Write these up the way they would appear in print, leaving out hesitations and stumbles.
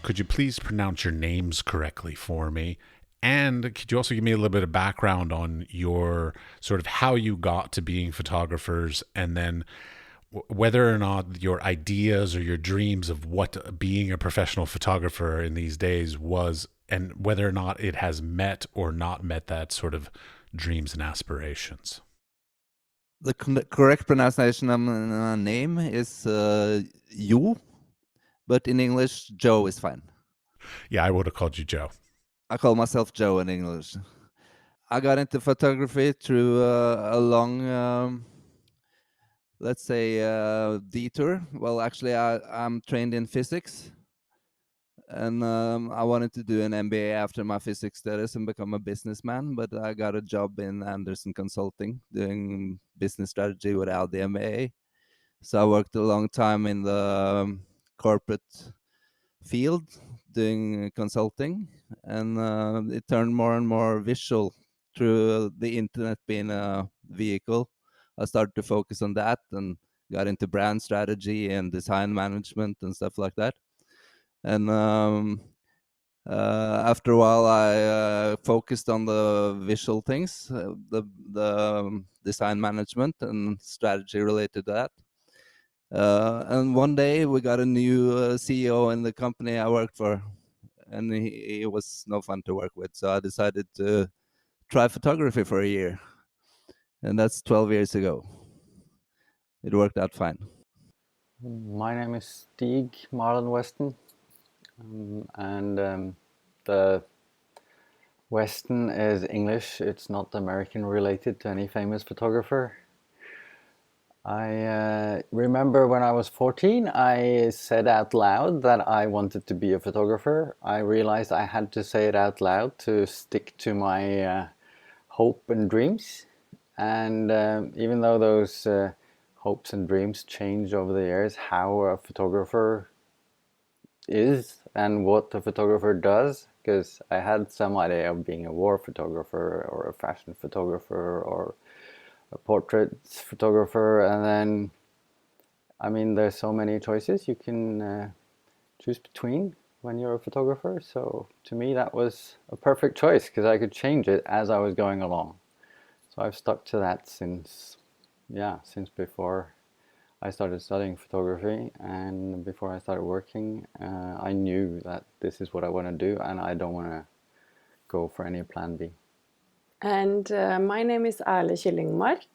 could you please pronounce your names correctly for me? And could you also give me a little bit of background on your sort of how you got to being photographers, and then whether or not your ideas or your dreams of what being a professional photographer in these days was, and whether or not it has met or not met that sort of dreams and aspirations? The correct pronunciation of my name is Jo, but in English, Joe is fine. Yeah, I would have called you Joe. I call myself Joe in English. I got into photography through a long, let's say, detour. Well, actually, I'm trained in physics, and I wanted to do an MBA after my physics studies and become a businessman, but I got a job in Anderson Consulting doing business strategy without the MBA. So I worked a long time in the corporate field doing consulting, and it turned more and more visual through the internet being a vehicle. I started to focus on that and got into brand strategy and design management and stuff like that. And after a while, I focused on the visual things, the design management and strategy related to that. And one day we got a new CEO in the company I worked for, and he was no fun to work with. So I decided to try photography for a year, and that's 12 years ago. It worked out fine. My name is Stig, Marlon Weston, and the Weston is English. It's not American related to any famous photographer. I remember when I was 14, I said out loud that I wanted to be a photographer. I realized I had to say it out loud to stick to my hope and dreams. And even though those hopes and dreams change over the years, how a photographer is and what a photographer does, because I had some idea of being a war photographer or a fashion photographer or a portrait photographer, and then, I mean, there's so many choices you can choose between when you're a photographer. So to me that was a perfect choice because I could change it as I was going along. So I've stuck to that since before I started studying photography, and before I started working, I knew that this is what I want to do and I don't want to go for any plan B. And my name is Erle Kyllingmark.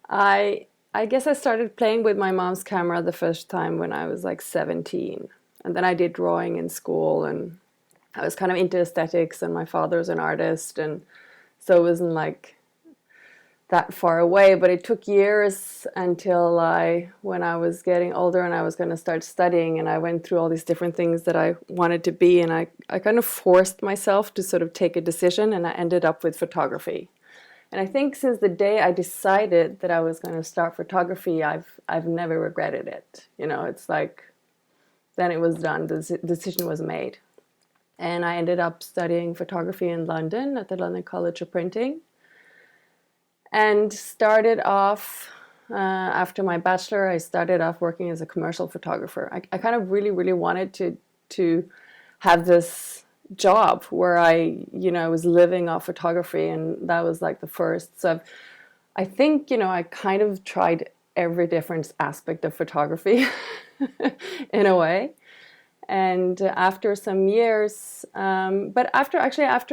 I guess I started playing with my mom's camera the first time when I was like 17. And then I did drawing in school, and I was kind of into aesthetics, and my father's an artist, and so it wasn't like that far away. But it took years until when I was getting older and I was going to start studying, and I went through all these different things that I wanted to be, and I kind of forced myself to sort of take a decision, and I ended up with photography. And I think since the day I decided that I was going to start photography, I've never regretted it. You know, it's like then it was done, the decision was made. And I ended up studying photography in London at the London College of Printing. And started off, after my bachelor, I started off working as a commercial photographer. I kind of really, really wanted to have this job where I was living off photography, and that was like the first. So I think, I kind of tried every different aspect of photography in a way. And after some years, but after,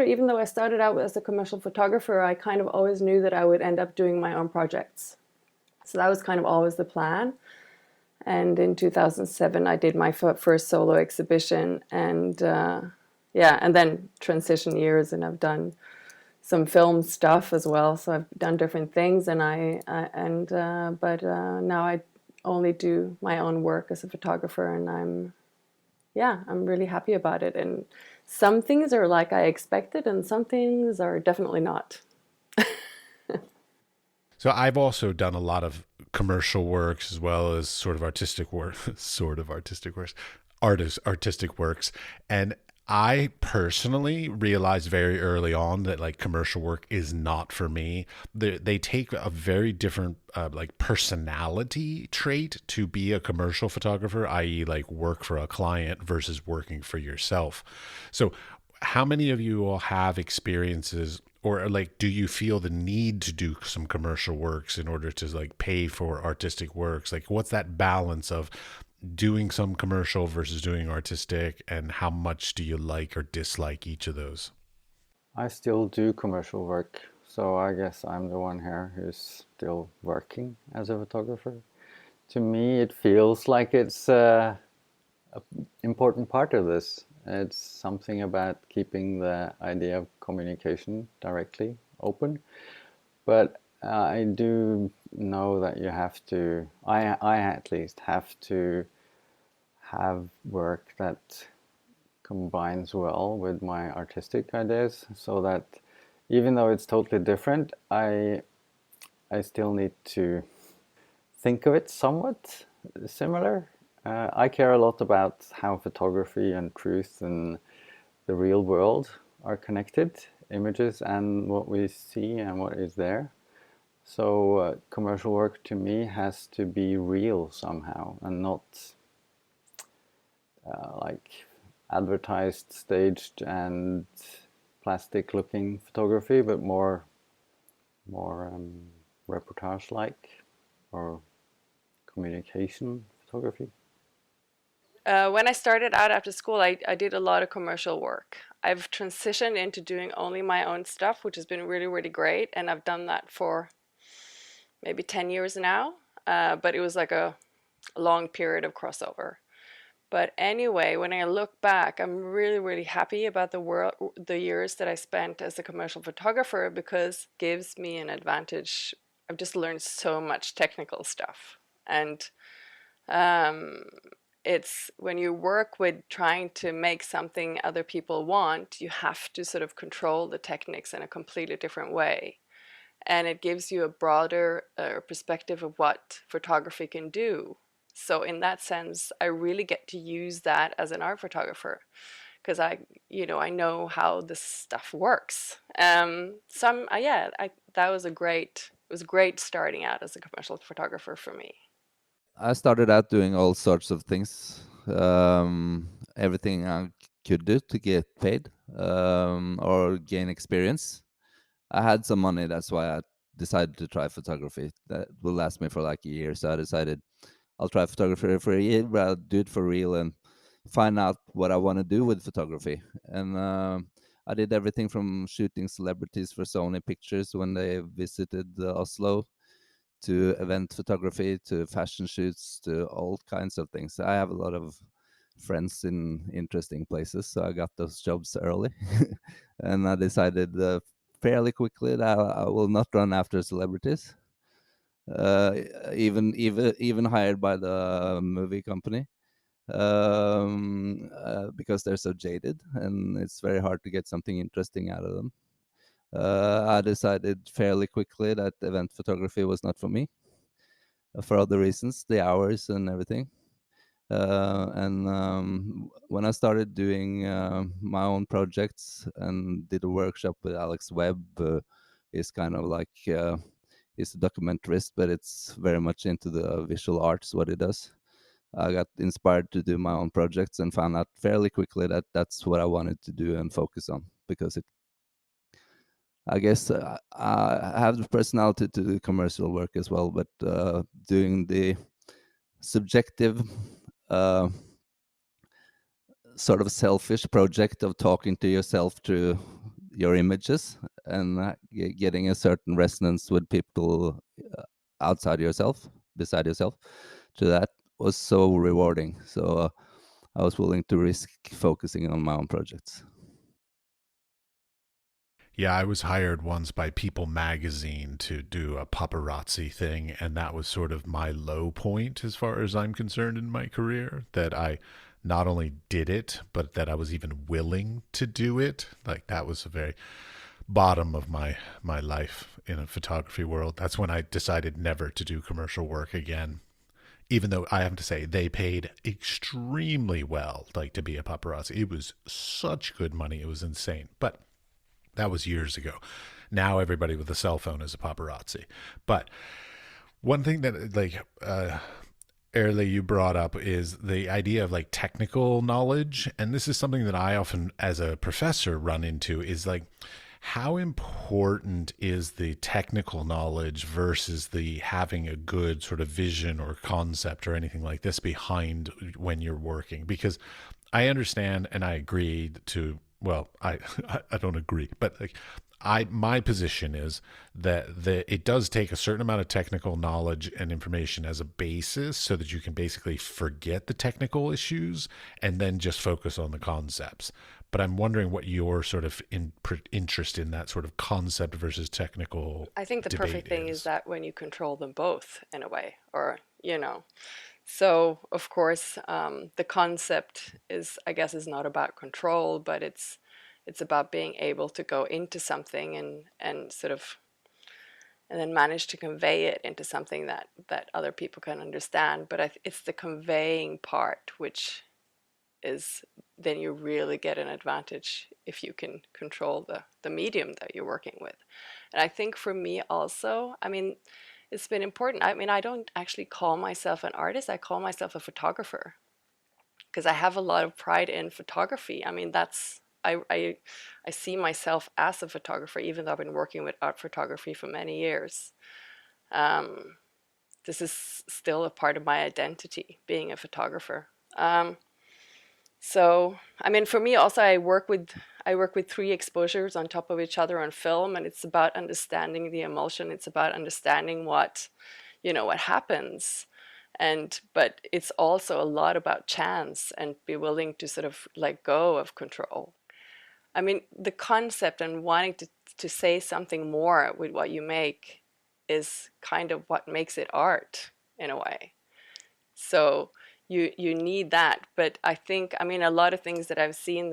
even though I started out as a commercial photographer, I kind of always knew that I would end up doing my own projects. So that was kind of always the plan. And in 2007, I did my first solo exhibition, and and then transition years, and I've done some film stuff as well. So I've done different things, and now I only do my own work as a photographer, and I'm really happy about it. And some things are like I expected, and some things are definitely not. So I've also done a lot of commercial works as well as artistic works. And I personally realized very early on that like commercial work is not for me. They take a very different like personality trait to be a commercial photographer, i.e., like work for a client versus working for yourself. So, how many of you all have experiences, or like, do you feel the need to do some commercial works in order to like pay for artistic works? Like, what's that balance of doing some commercial versus doing artistic, and how much do you like or dislike each of those? I still do commercial work, so I guess I'm the one here who's still working as a photographer. To me, it feels like it's an important part of this. It's something about keeping the idea of communication directly open. But I do know that you have to, I at least have to have work that combines well with my artistic ideas, so that even though it's totally different, I still need to think of it somewhat similar. I care a lot about how photography and truth and the real world are connected, images and what we see and what is there. So commercial work to me has to be real somehow, and not like advertised, staged, and plastic-looking photography, but more reportage-like or communication photography. When I started out after school, I did a lot of commercial work. I've transitioned into doing only my own stuff, which has been really, really great. And I've done that for maybe 10 years now. But it was like a long period of crossover. But anyway, when I look back, I'm really, really happy about the years that I spent as a commercial photographer, because it gives me an advantage. I've just learned so much technical stuff. And it's when you work with trying to make something other people want, you have to sort of control the techniques in a completely different way. And it gives you a broader perspective of what photography can do. So in that sense, I really get to use that as an art photographer, because I know how this stuff works. That was it was great starting out as a commercial photographer for me. I started out doing all sorts of things, everything I could do to get paid or gain experience. I had some money, that's why I decided to try photography. That will last me for like a year, so I decided I'll try photography for a year, but I'll do it for real and find out what I want to do with photography. And I did everything from shooting celebrities for Sony Pictures when they visited Oslo, to event photography, to fashion shoots, to all kinds of things. I have a lot of friends in interesting places, so I got those jobs early. And I decided fairly quickly that I will not run after celebrities, even hired by the movie company, because they're so jaded and it's very hard to get something interesting out of them. I decided fairly quickly that event photography was not for me, for other reasons, the hours and everything. And when I started doing my own projects and did a workshop with Alex Webb, is kind of like he's a documentarist, but it's very much into the visual arts, what he does. I got inspired to do my own projects and found out fairly quickly that that's what I wanted to do and focus on, because I guess I have the personality to do commercial work as well, but doing the subjective, sort of selfish project of talking to yourself through your images and getting a certain resonance with people outside yourself, beside yourself, to that was so rewarding. So I was willing to risk focusing on my own projects. Yeah, I was hired once by People magazine to do a paparazzi thing, and that was sort of my low point as far as I'm concerned in my career, that I not only did it, but that I was even willing to do it. Like, that was the very bottom of my life in a photography world. That's when I decided never to do commercial work again, even though I have to say they paid extremely well, like to be a paparazzi. It was such good money. It was insane. But that was years ago. Now everybody with a cell phone is a paparazzi. But one thing that like Erle, you brought up is the idea of like technical knowledge. And this is something that I often, as a professor, run into is like, how important is the technical knowledge versus the having a good sort of vision or concept or anything like this behind when you're working? Because I understand and I agree to, well, I don't agree, but like my position is that it does take a certain amount of technical knowledge and information as a basis so that you can basically forget the technical issues and then just focus on the concepts. But I'm wondering what your sort of interest in that sort of concept versus technical I think the perfect debate thing is that when you control them both in a way, or, you know. So, of course, the concept is, I guess, is not about control, but it's about being able to go into something and sort of, and then manage to convey it into something that other people can understand. But it's the conveying part which is, then you really get an advantage if you can control the medium that you're working with. And I think for me also, I mean, it's been important. I mean, I don't actually call myself an artist. I call myself a photographer because I have a lot of pride in photography. I mean, I see myself as a photographer, even though I've been working with art photography for many years. This is still a part of my identity, being a photographer. So, I mean, for me also, I work with 3 exposures on top of each other on film, and it's about understanding the emulsion. It's about understanding what happens. But it's also a lot about chance and be willing to sort of let go of control. I mean, the concept and wanting to say something more with what you make is kind of what makes it art in a way. So you need that. But I think, I mean, a lot of things that I've seen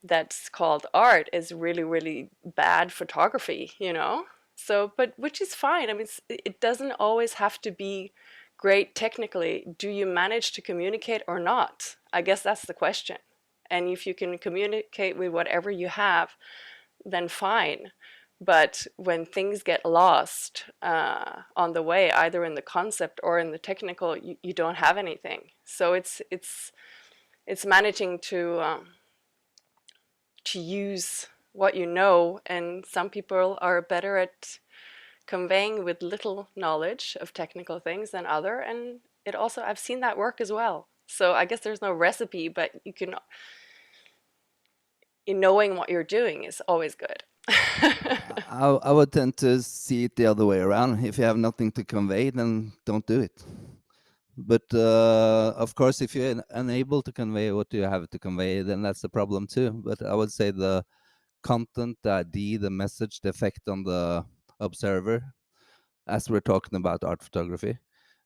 that's called art is really, really bad photography, So, but which is fine. I mean, it doesn't always have to be great technically. Do you manage to communicate or not? I guess that's the question. And if you can communicate with whatever you have, then fine. But when things get lost on the way, either in the concept or in the technical, you don't have anything. So it's managing to use what you know, and some people are better at conveying with little knowledge of technical things than other, and it also, I've seen that work as well. So I guess there's no recipe, but you can, in knowing what you're doing is always good. I would tend to see it the other way around. If you have nothing to convey, then don't do it. But of course, if you're unable to convey what you have to convey, then that's the problem too. But I would say the content, the idea, the message, the effect on the observer, as we're talking about art photography,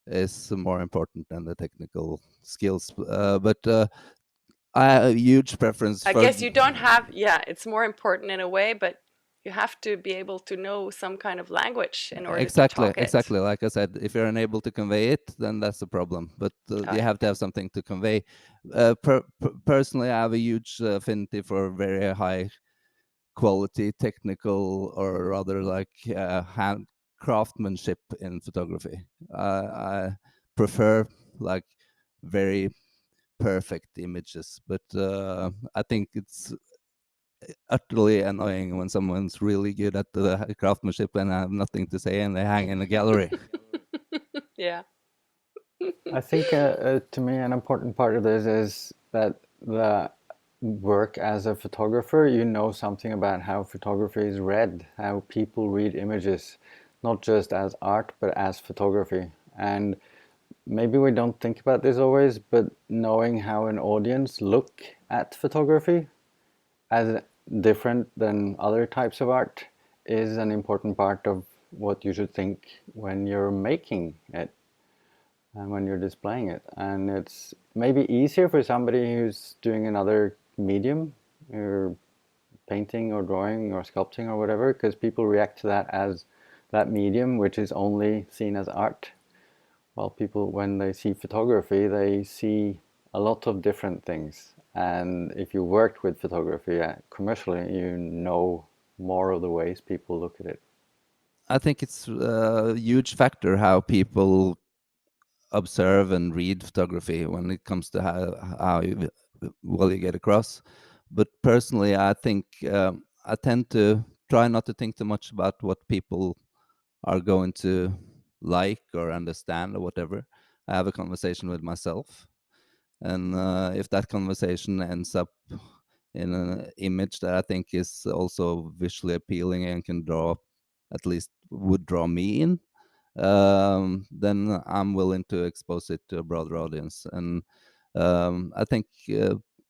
is more important than the technical skills. But I have a huge preference I for... guess you don't have, it's more important in a way, but you have to be able to know some kind of language in order to talk it. Exactly. Like I said, if you're unable to convey it, then that's the problem. But you have to have something to convey. Personally, I have a huge affinity for very high quality technical, or rather like hand craftsmanship in photography. I prefer like very perfect images, but I think it's utterly annoying when someone's really good at the craftsmanship and have nothing to say and they hang in a gallery. Yeah. I think to me an important part of this is that the work as a photographer, you know something about how photography is read, how people read images, not just as art, but as photography. And maybe we don't think about this always, but knowing how an audience look at photography as different than other types of art is an important part of what you should think when you're making it and when you're displaying it. And it's maybe easier for somebody who's doing another medium, or painting or drawing or sculpting or whatever, because people react to that as that medium, which is only seen as art. Well, people, when they see photography, they see a lot of different things. And if you worked with photography commercially, you know more of the ways people look at it. I think it's a huge factor how people observe and read photography when it comes to how well you get across. But personally, I think I tend to try not to think too much about what people are going to like or understand or whatever. I have a conversation with myself, and if that conversation ends up in an image that I think is also visually appealing and can draw, at least would draw me in, then I'm willing to expose it to a broader audience. And I think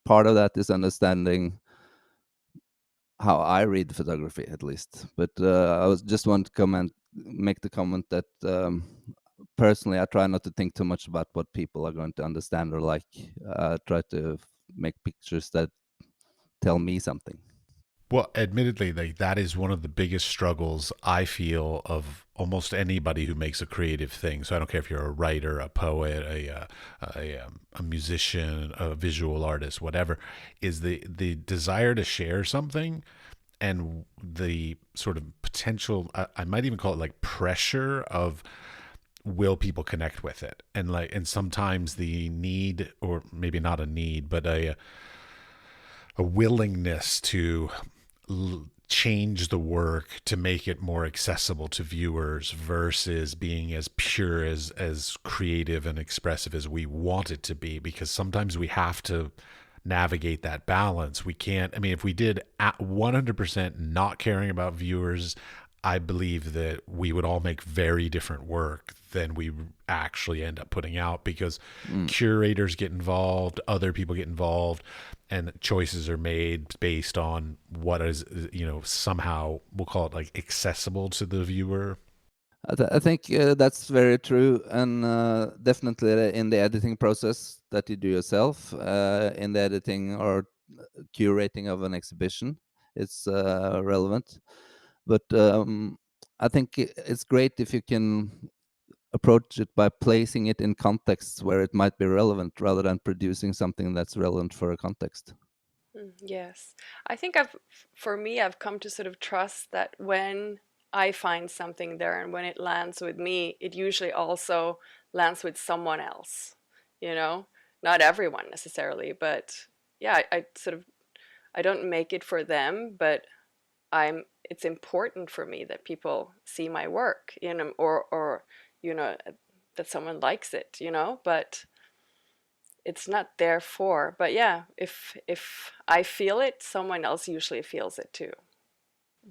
part of that is understanding how I read photography, at least. But I was just want to make the comment that personally, I try not to think too much about what people are going to understand or like. I try to make pictures that tell me something. Well, admittedly, like that is one of the biggest struggles I feel of almost anybody who makes a creative thing. So I don't care if you're a writer, a poet, a musician, a visual artist, whatever, is the desire to share something and the sort of potential, I might even call it like pressure of, will people connect with it? And sometimes the need, or maybe not a need, but a willingness to change the work to make it more accessible to viewers versus being as pure, as creative and expressive as we want it to be, because sometimes we have to navigate that balance. We can't, I mean, if we did at 100% not caring about viewers, I believe that we would all make very different work than we actually end up putting out, because curators get involved, other people get involved, and choices are made based on what is, somehow we'll call it like accessible to the viewer. I think that's very true, and definitely in the editing process that you do yourself, in the editing or curating of an exhibition, it's relevant. But I think it's great if you can approach it by placing it in contexts where it might be relevant, rather than producing something that's relevant for a context. Yes. I think for me, I've come to sort of trust that when I find something there and when it lands with me, it usually also lands with someone else, not everyone necessarily, but yeah, I don't make it for them, but it's important for me that people see my work, or that someone likes it, but it's not there for. But yeah, if I feel it, someone else usually feels it too.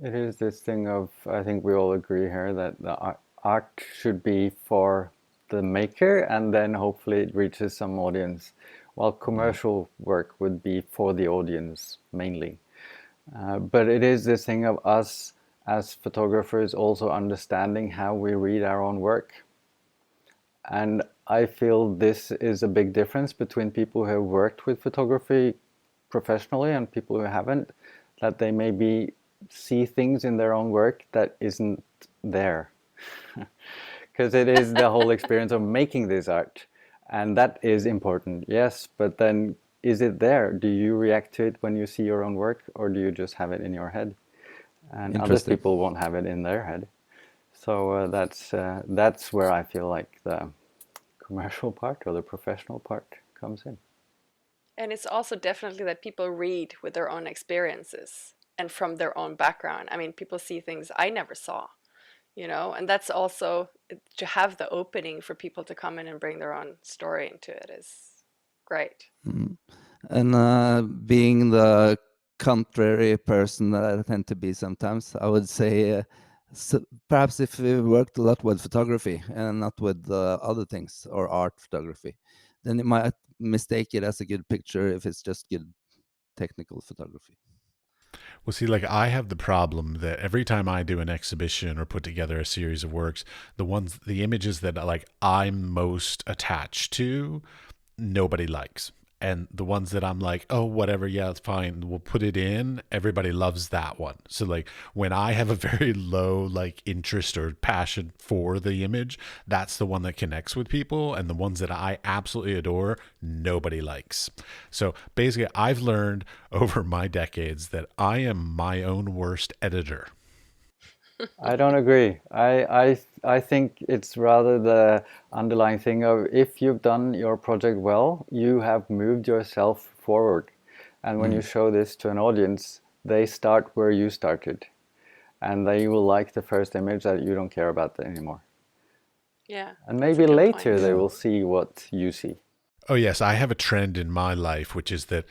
It is this thing of, I think we all agree here, that the art should be for the maker, and then hopefully it reaches some audience, while commercial work would be for the audience mainly. But it is this thing of us as photographers also understanding how we read our own work. And I feel this is a big difference between people who have worked with photography professionally and people who haven't, that they maybe see things in their own work that isn't there. Because it is the whole experience of making this art. And that is important, yes, but then is it there? Do you react to it when you see your own work, or do you just have it in your head? And other people won't have it in their head. So that's where I feel like the commercial part or the professional part comes in. And it's also definitely that people read with their own experiences and from their own background. I mean, people see things I never saw, and that's also, to have the opening for people to come in and bring their own story into it is great. Mm. And being the contrary person that I tend to be sometimes, I would say perhaps if we worked a lot with photography and not with other things or art photography, then you might mistake it as a good picture if it's just good technical photography. Well, see, like I have the problem that every time I do an exhibition or put together a series of works, the images that like I'm most attached to, nobody likes. And the ones that I'm like, oh, whatever, yeah, it's fine, we'll put it in, everybody loves that one. So like when I have a very low like interest or passion for the image, that's the one that connects with people. And the ones that I absolutely adore, nobody likes. So basically I've learned over my decades that I am my own worst editor. I don't agree. I think it's rather the underlying thing of if you've done your project well, you have moved yourself forward. And when you show this to an audience, they start where you started. And they will like the first image that you don't care about anymore. Yeah. And that's a maybe good later point. they will see what you see. Oh, yes, I have a trend in my life, which is that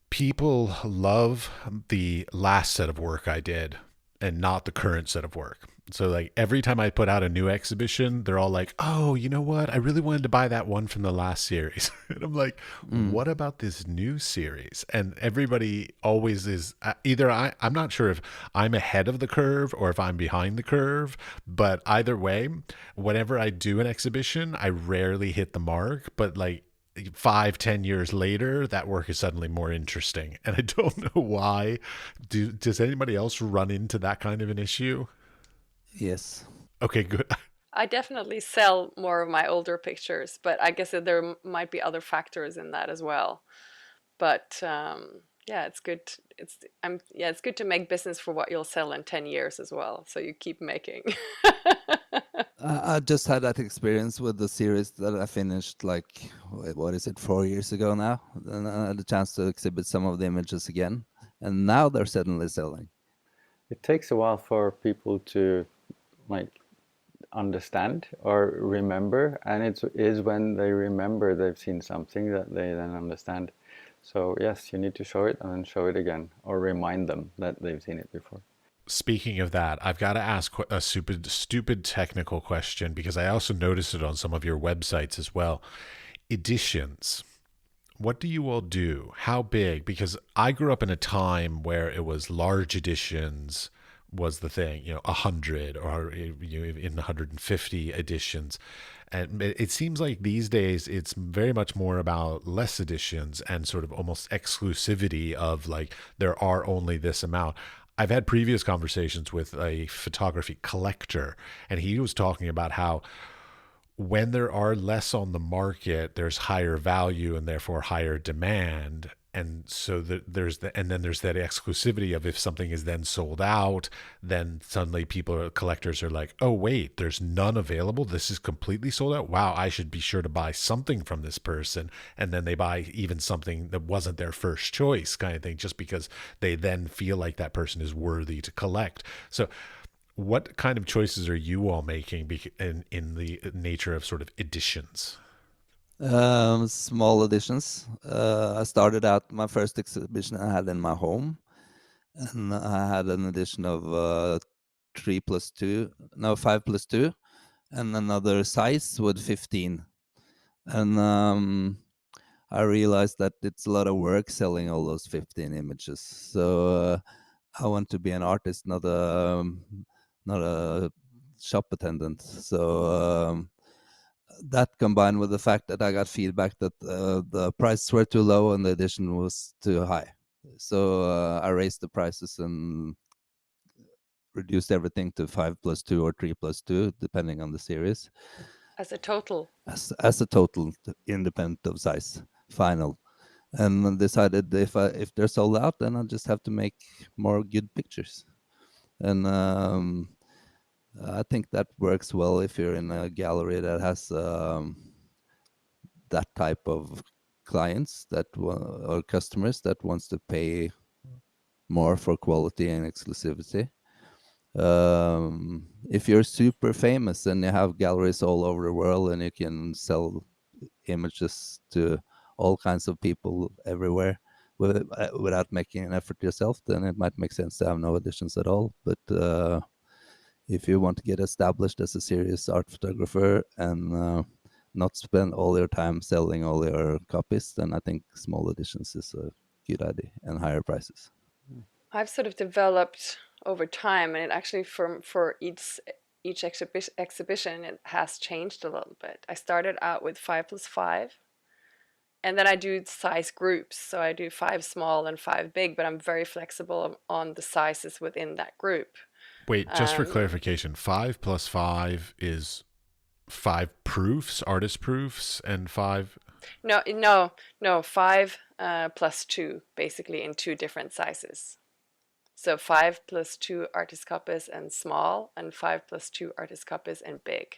people love the last set of work I did and not the current set of work. So like every time I put out a new exhibition, they're all like, "Oh, you know what? I really wanted to buy that one from the last series." And I'm like, "What about this new series?" And everybody always is either I'm not sure if I'm ahead of the curve or if I'm behind the curve, but either way, whenever I do an exhibition, I rarely hit the mark, but like 5-10 years later, that work is suddenly more interesting. And I don't know why. Does anybody else run into that kind of an issue? Yes. Okay, good. I definitely sell more of my older pictures, but I guess that there might be other factors in that as well. But yeah, it's good. It's good to make business for what you'll sell in 10 years as well. So you keep making. I just had that experience with the series that I finished, like, what is it, 4 years ago now? And I had a chance to exhibit some of the images again. And now they're suddenly selling. It takes a while for people to like understand or remember, and it is when they remember they've seen something that they then understand. So yes, you need to show it and then show it again, or remind them that they've seen it before. Speaking of that, I've got to ask a stupid technical question because I also noticed it on some of your websites as well. Editions. What do you all do? How big? Because I grew up in a time where it was large editions was the thing, 100 or in 150 editions. And it seems like these days it's very much more about less editions and sort of almost exclusivity of like there are only this amount. I've had previous conversations with a photography collector, and he was talking about how when there are less on the market, there's higher value and therefore higher demand. And so there's that exclusivity of if something is then sold out, then suddenly collectors are like, oh, wait, there's none available. This is completely sold out. Wow, I should be sure to buy something from this person. And then they buy even something that wasn't their first choice kind of thing, just because they then feel like that person is worthy to collect. So what kind of choices are you all making in the nature of sort of editions? Small editions. I started out my first exhibition I had in my home, and I had an edition of 5+2, and another size with 15. And I realized that it's a lot of work selling all those 15 images. So I want to be an artist, not a shop attendant. So that combined with the fact that I got feedback that the prices were too low and the edition was too high. So I raised the prices and reduced everything to 5+2 or 3+2, depending on the series. As a total. As a total, independent of size, final. And decided if they're sold out, then I'll just have to make more good pictures. And I think that works well if you're in a gallery that has that type of clients or customers that wants to pay more for quality and exclusivity. If you're super famous and you have galleries all over the world and you can sell images to all kinds of people everywhere without making an effort yourself, then it might make sense to have no editions at all. But if you want to get established as a serious art photographer and not spend all your time selling all your copies, then I think small editions is a good idea and higher prices. I've sort of developed over time, and it actually for each exhibition it has changed a little bit. I started out with 5+5, And then I do size groups. So I do 5 small and 5 big, but I'm very flexible on the sizes within that group. Wait, just for clarification, 5 plus 5 is 5 proofs, artist proofs, and 5? No, 5 plus 2, basically in 2 different sizes. So 5 plus 2 artist copies and small, and 5 plus 2 artist copies and big.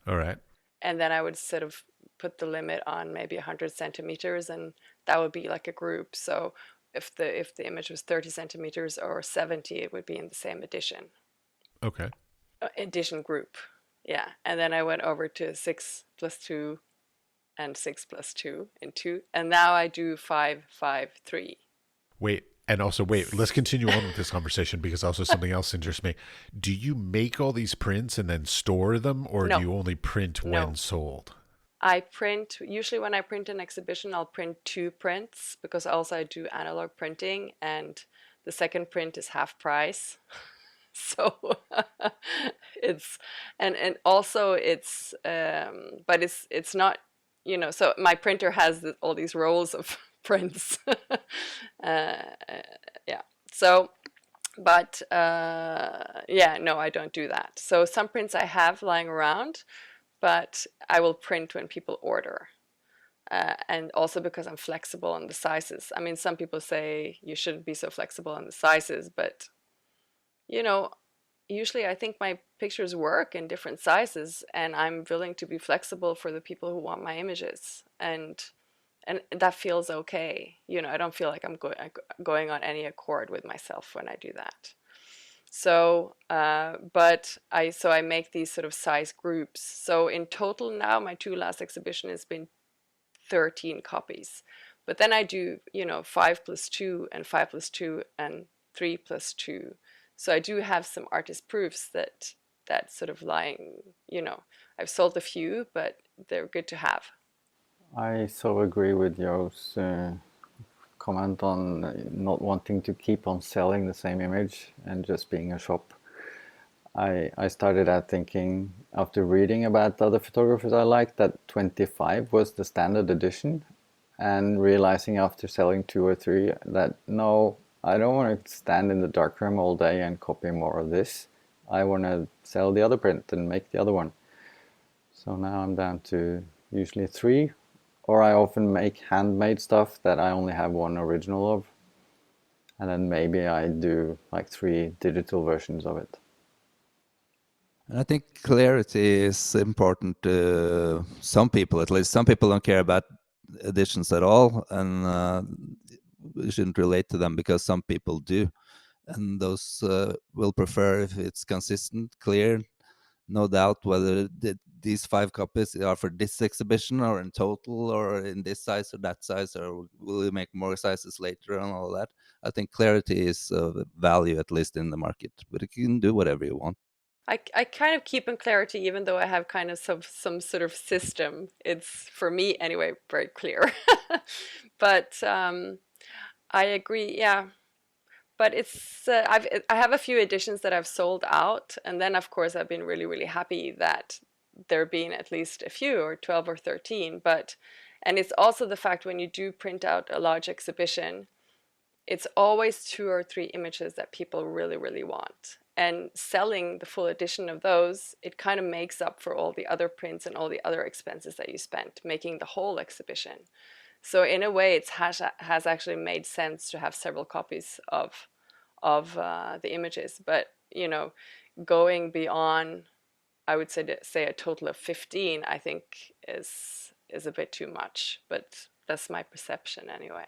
All right. And then I would sort of put the limit on maybe 100 centimeters, and that would be like a group. So if the image was 30 centimeters or 70, it would be in the same edition. Okay. Edition group. Yeah. And then I went over to 6 plus 2 and 6 plus 2 in 2. And now I do 5, 5, 3. Wait, let's continue on with this conversation, because also something else interests me. Do you make all these prints and then store them, or No. do you only print No. when sold? I print, usually when I print an exhibition, I'll print 2 prints, because also I do analog printing, and the second print is half price. So it's, and also it's, but it's not, you know, so my printer has all these rolls of prints. Yeah. So, but yeah, no, I don't do that. So some prints I have lying around, but I will print when people order. And also because I'm flexible on the sizes. I mean, some people say you shouldn't be so flexible on the sizes, but you know, usually I think my pictures work in different sizes, and I'm willing to be flexible for the people who want my images, and that feels okay. You know, I don't feel like I'm going on any accord with myself when I do that. So, but I make these sort of size groups. So in total now, my 2 last exhibition has been 13 copies. But then I do, you know, 5 plus 2 and 5 plus 2 and 3 plus 2. So I do have some artist proofs that sort of lying, you know, I've sold a few, but they're good to have. I so agree with Jo's comment on not wanting to keep on selling the same image and just being a shop. I started out thinking, after reading about other photographers I liked, that 25 was the standard edition, and realizing after selling 2 or 3 that no, I don't want to stand in the darkroom all day and copy more of this. I want to sell the other print and make the other one. So now I'm down to usually 3, or I often make handmade stuff that I only have 1 original of, and then maybe I do like 3 digital versions of it. And I think clarity is important to some people, at least. Some people don't care about editions at all, and we shouldn't relate to them, because some people do. And those will prefer if it's consistent, clear, no doubt whether these 5 copies are for this exhibition or in total or in this size or that size, or will you make more sizes later and all that. I think clarity is of value, at least in the market, but you can do whatever you want. I kind of keep in clarity, even though I have kind of some sort of system. It's, for me anyway, very clear. But I agree, yeah. But it's I have a few editions that I've sold out, and then of course I've been really, really happy that there being at least a few, or 12 or 13. And it's also the fact, when you do print out a large exhibition, it's always 2 or 3 images that people really, really want. And selling the full edition of those, it kind of makes up for all the other prints and all the other expenses that you spent making the whole exhibition. So in a way, it has actually made sense to have several copies of the images. But you know, going beyond, I would say a total of 15, I think is a bit too much. But that's my perception anyway.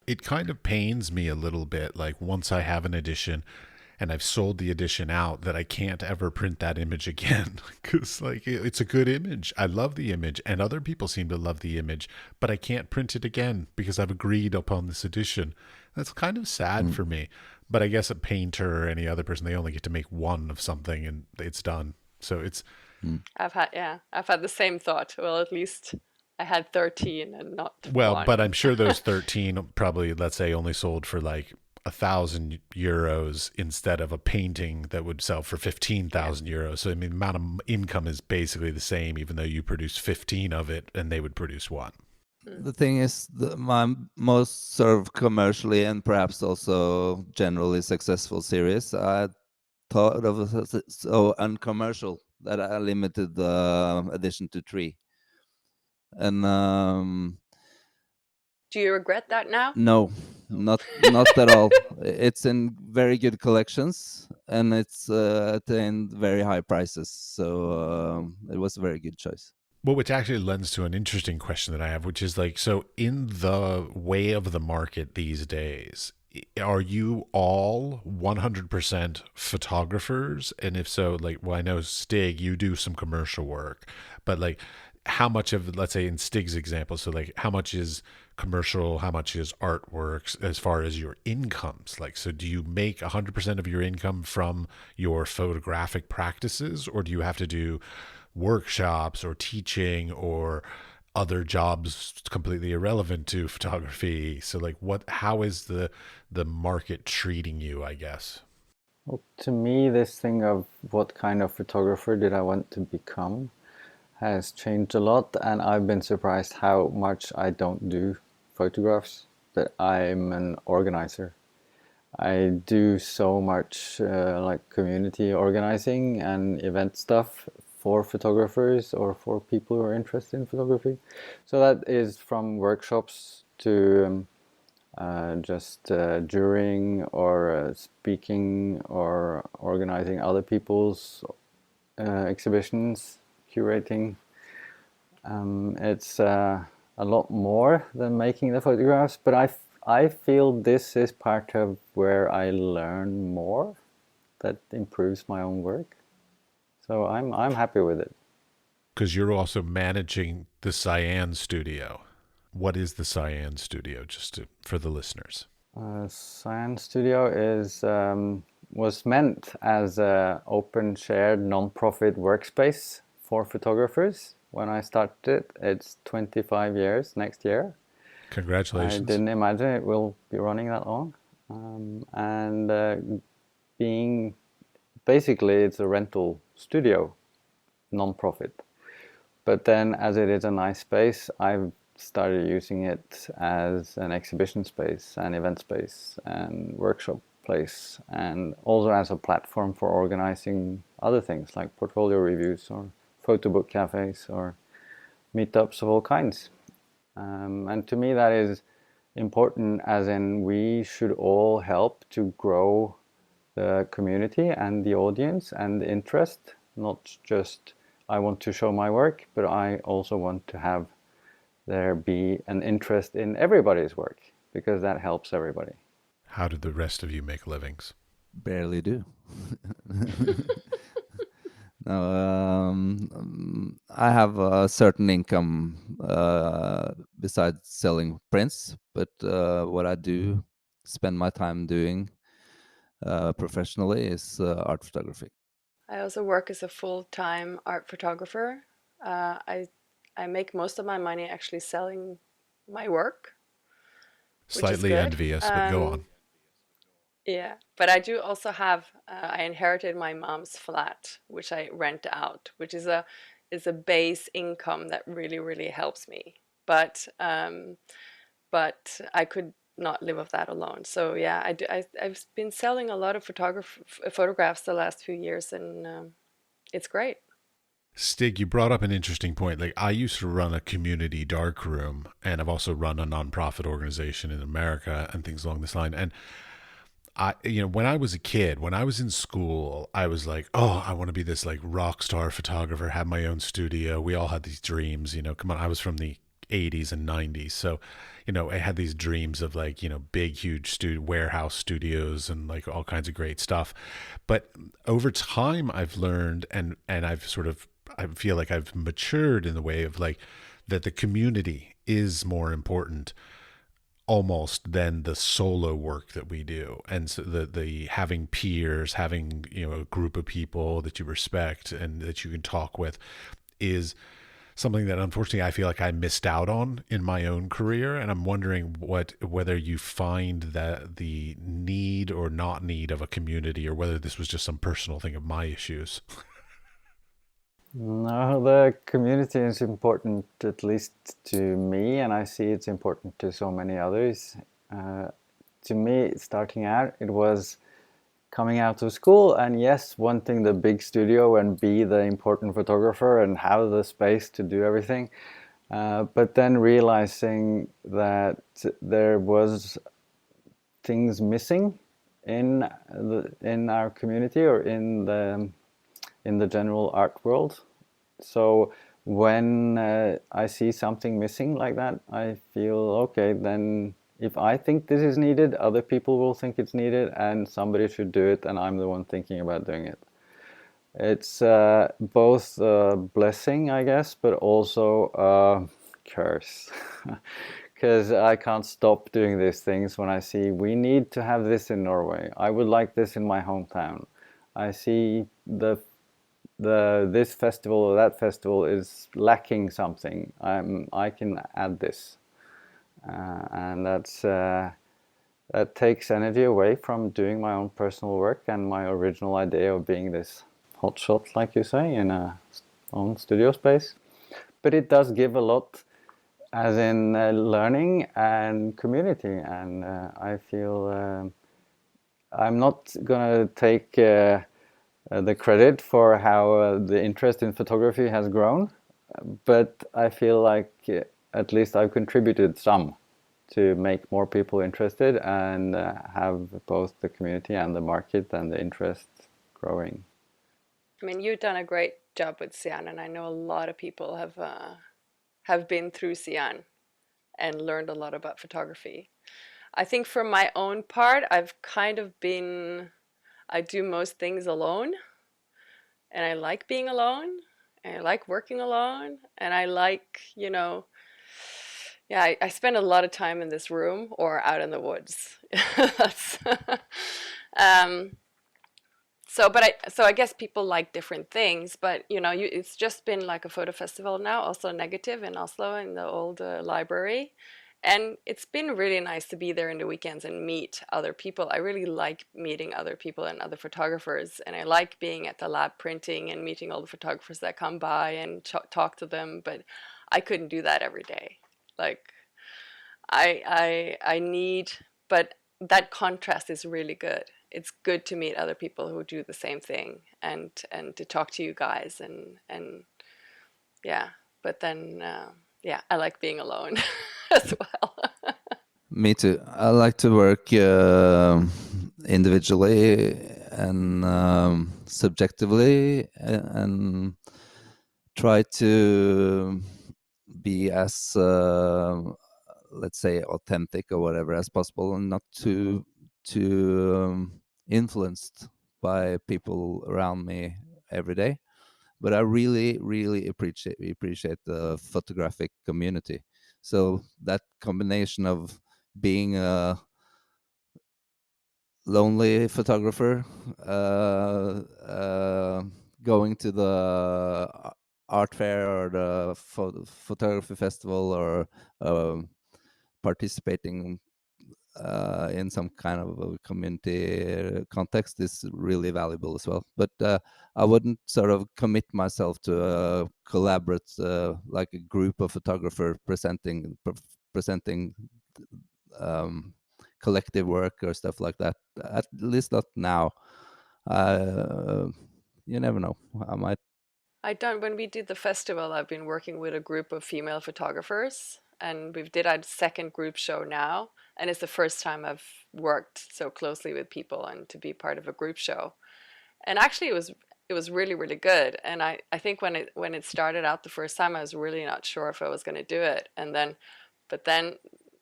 It kind of pains me a little bit, like once I have an edition and I've sold the edition out, that I can't ever print that image again, because like it's a good image. I love the image, and other people seem to love the image, but I can't print it again because I've agreed upon this edition. That's kind of sad for me. But I guess a painter or any other person, they only get to make 1 of something and it's done. So it's I've had the same thought. Well, at least I had 13 and not 1. But I'm sure those 13 probably, let's say, only sold for like 1,000 euros instead of a painting that would sell for 15,000 euros. So I mean, the amount of income is basically the same, even though you produce 15 of it and they would produce 1. The thing is, my most sort of commercially and perhaps also generally successful series, I thought of as so uncommercial that I limited the edition to 3. And Do you regret that now? no, not at all. It's in very good collections, and it's attained very high prices. So it was a very good choice. Well, which actually lends to an interesting question that I have, which is like, so in the way of the market these days, are you all 100% photographers? And if so, like, well, I know Stig, you do some commercial work, but like, how much of, let's say in Stig's example, so like, how much is commercial, how much is artworks as far as your incomes? Like, so do you make 100% of your income from your photographic practices, or do you have to do workshops or teaching or other jobs completely irrelevant to photography? So like, how is the market treating you, I guess? Well, to me, this thing of what kind of photographer did I want to become has changed a lot, and I've been surprised how much I don't do photographs, that I'm an organizer. I do so much like community organizing and event stuff for photographers or for people who are interested in photography. So that is from workshops to just jurying or speaking or organizing other people's exhibitions, curating. It's a lot more than making the photographs, but I feel this is part of where I learn more, that improves my own work. So I'm happy with it. Because you're also managing the Cyan Studio. What is the Cyan Studio, for the listeners? Cyan Studio was meant as an open shared non-profit workspace for photographers. When I started, it's 25 years next year. Congratulations. I didn't imagine it will be running that long. Being basically, it's a rental studio, non-profit. But then as it is a nice space, I've started using it as an exhibition space, an event space, and workshop place, and also as a platform for organizing other things like portfolio reviews or photo book cafes or meetups of all kinds. And to me that is important, as in we should all help to grow the community and the audience and the interest, not just I want to show my work, but I also want to have there be an interest in everybody's work, because that helps everybody. How do the rest of you make livings? Barely do. No, I have a certain income besides selling prints, but what I do spend my time doing professionally is art photography. I also work as a full-time art photographer. I make most of my money actually selling my work, which is Slightly good. envious, but go on. Yeah, but I do also have, I inherited my mom's flat, which I rent out, which is a base income that really, really helps me. But I could not live off that alone. So yeah, I've been selling a lot of photographs the last few years, and it's great. Stig, you brought up an interesting point. Like, I used to run a community darkroom, and I've also run a nonprofit organization in America and things along this line. And when I was a kid, when I was in school, I was like, oh, I want to be this like rock star photographer, have my own studio. We all had these dreams, come on. I was from the 80s and 90s. So, I had these dreams of like, big, huge warehouse studios and like all kinds of great stuff. But over time, I've learned and I've I feel like I've matured in the way of like that the community is more important almost than the solo work that we do. And so the having peers, having, a group of people that you respect and that you can talk with is something that unfortunately I feel like I missed out on in my own career. And I'm wondering whether you find that the need or not need of a community, or whether this was just some personal thing of my issues. No, the community is important, at least to me, and I see it's important to so many others. To me, starting out, it was coming out of school and yes, wanting the big studio and be the important photographer and have the space to do everything. But then realizing that there was things missing in our community or in the general art world. So when I see something missing like that, I feel okay, then if I think this is needed, other people will think it's needed and somebody should do it and I'm the one thinking about doing it. It's both a blessing, I guess, but also a curse. Because I can't stop doing these things when I see we need to have this in Norway. I would like this in my hometown. I see this festival or that festival is lacking something. I can add this, and that takes energy away from doing my own personal work and my original idea of being this hotshot, like you say, in a own studio space. But it does give a lot, as in learning and community, and I feel I'm not gonna take the credit for how the interest in photography has grown, but I feel like at least I've contributed some to make more people interested and have both the community and the market and the interest growing. I mean, you've done a great job with Sian, and I know a lot of people have been through Sian and learned a lot about photography. I think for my own part, I've kind of been, I do most things alone, and I like being alone, and I like working alone, and I like, you know, yeah, I spend a lot of time in this room or out in the woods. That's um, so I guess people like different things, but you know, it's just been like a photo festival now, also negative in Oslo in the old library. And it's been really nice to be there in the weekends and meet other people. I really like meeting other people and other photographers, and I like being at the lab printing and meeting all the photographers that come by and talk to them. But I couldn't do that every day. Like I need, but that contrast is really good. It's good to meet other people who do the same thing and to talk to you guys and yeah. But then yeah, I like being alone as well. Me too. I like to work individually and subjectively and try to be as let's say authentic or whatever as possible and not too influenced by people around me every day. But I really appreciate the photographic community. So that combination of being a lonely photographer, going to the art fair or the photography festival, or participating in some kind of a community context is really valuable as well. But I wouldn't sort of commit myself to a collaborate, like a group of photographers presenting collective work or stuff like that. At least not now. You never know. I might. When we did the festival, I've been working with a group of female photographers, and we've did our second group show now, and it's the first time I've worked so closely with people and to be part of a group show. And actually it was really, really good. And I think when it started out the first time, I was really not sure if I was going to do it. But then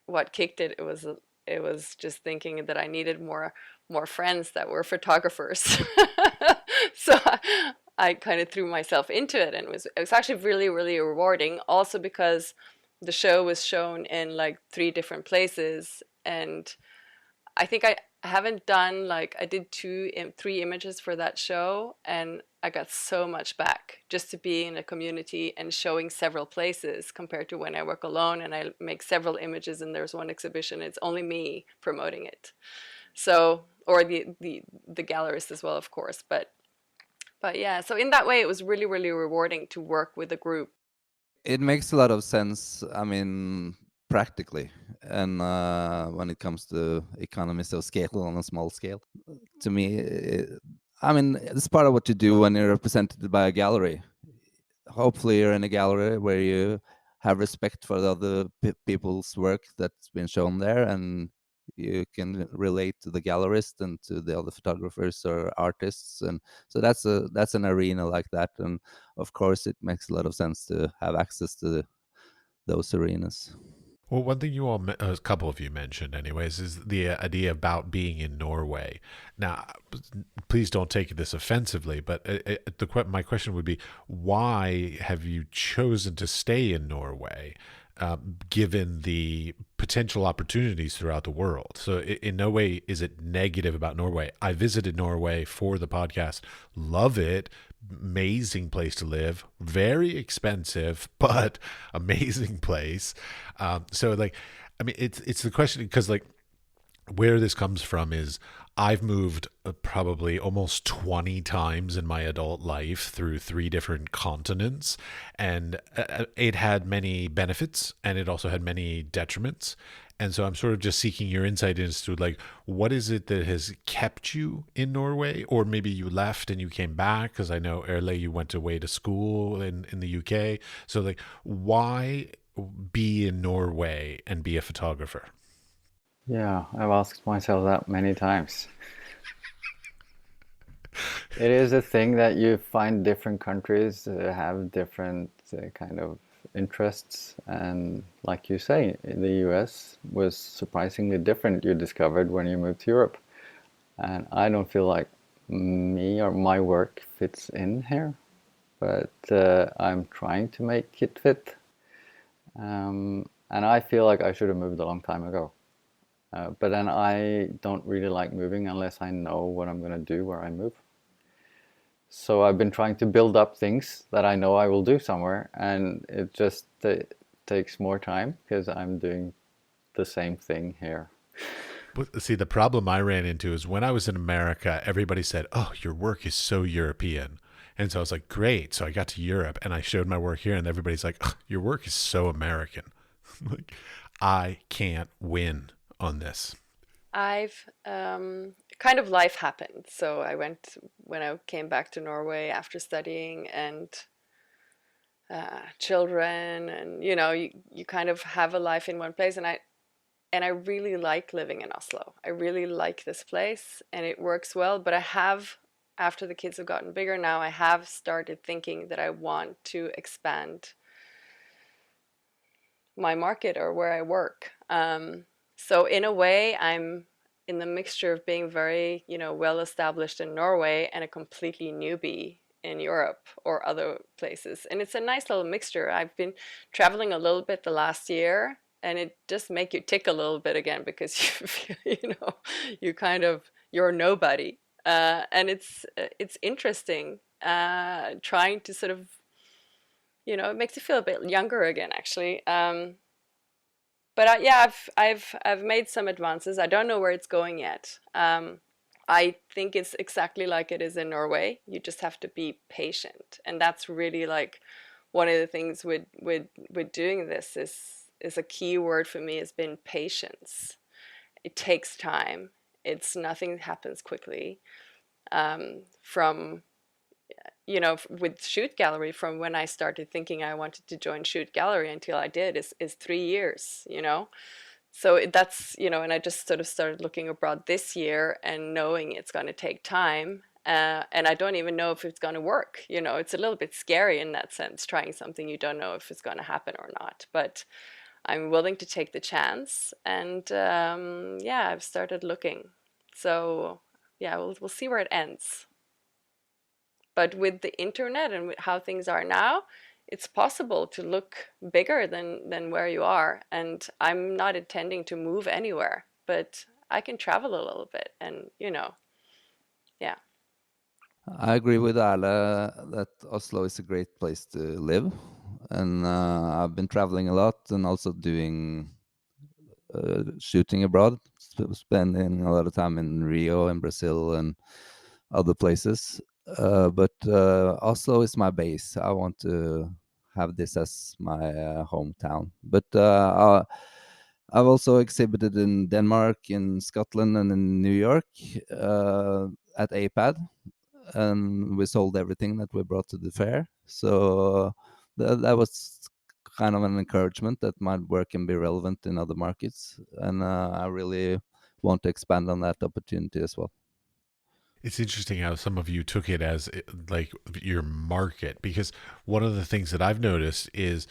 what kicked it was just thinking that I needed more friends that were photographers. So I kind of threw myself into it, and it was actually really, really rewarding. Also because the show was shown in like 3 different places, and I think I haven't done, like, I did 3 images for that show, and I got so much back just to be in a community and showing several places compared to when I work alone and I make several images and there's one exhibition, it's only me promoting it. So, or the gallerist as well, of course, but But yeah, so in that way, it was really, really rewarding to work with a group. It makes a lot of sense, I mean, practically, and when it comes to economies of scale on a small scale. To me, I mean, it's part of what you do when you're represented by a gallery. Hopefully you're in a gallery where you have respect for the other people's work that's been shown there, and you can relate to the gallerist and to the other photographers or artists, and so that's an arena like that. And of course it makes a lot of sense to have access to those arenas. Well, one thing you all, a couple of you mentioned, anyways, is the idea about being in Norway. Now, please don't take this offensively, but my question would be, why have you chosen to stay in Norway, given the potential opportunities throughout the world? So, in no way is it negative about Norway. I visited Norway for the podcast, love it. Amazing place to live, very expensive, but amazing place. So like, I mean, it's the question, because like where this comes from is I've moved probably almost 20 times in my adult life through 3 different continents, and it had many benefits and it also had many detriments. And so I'm sort of just seeking your insight into like, what is it that has kept you in Norway? Or maybe you left and you came back, because I know, Erle, you went away to school in the UK. So like, why be in Norway and be a photographer? Yeah, I've asked myself that many times. It is a thing that you find different countries have different kind of interests, and like you say, the US was surprisingly different, you discovered when you moved to Europe. And I don't feel like me or my work fits in here, but I'm trying to make it fit. And I feel like I should have moved a long time ago. But then I don't really like moving unless I know what I'm going to do where I move. So I've been trying to build up things that I know I will do somewhere, and it just takes more time because I'm doing the same thing here. But see, the problem I ran into is when I was in America, everybody said, "Oh, your work is so European." And so I was like, great. So I got to Europe and I showed my work here, and everybody's like, "Oh, your work is so American." Like, I can't win on this. I've kind of life happened. So I went when I came back to Norway after studying, and children, and you kind of have a life in one place, and I really like living in Oslo. I really like this place and it works well, but I have, after the kids have gotten bigger now, I have started thinking that I want to expand my market or where I work. So in a way, I'm in the mixture of being very, well established in Norway and a completely newbie in Europe or other places. And it's a nice little mixture. I've been traveling a little bit the last year, and it just make you tick a little bit again, because you feel, you're nobody. And it's interesting trying to sort of, it makes you feel a bit younger again, actually. But yeah, I've made some advances. I don't know where it's going yet. I think it's exactly like it is in Norway. You just have to be patient, and that's really like one of the things with doing this is a key word for me has been patience. It takes time. It's nothing happens quickly. From with Shoot Gallery, from when I started thinking I wanted to join Shoot Gallery until I did is 3 years, So that's, and I just sort of started looking abroad this year and knowing it's going to take time. And I don't even know if it's going to work. It's a little bit scary in that sense, trying something you don't know if it's going to happen or not. But I'm willing to take the chance. And yeah, I've started looking. So yeah, we'll see where it ends. But with the internet and how things are now, it's possible to look bigger than where you are. And I'm not intending to move anywhere, but I can travel a little bit, and yeah. I agree with Erle that Oslo is a great place to live, and I've been traveling a lot and also doing shooting abroad, spending a lot of time in Rio and Brazil and other places. but Oslo is my base. I want to have this as my hometown. But I've also exhibited in Denmark, in Scotland, and in New York at APAD, and we sold everything that we brought to the fair. So that was kind of an encouragement that my work can be relevant in other markets, and I really want to expand on that opportunity as well. It's interesting how some of you took it as like your market, because one of the things that I've noticed is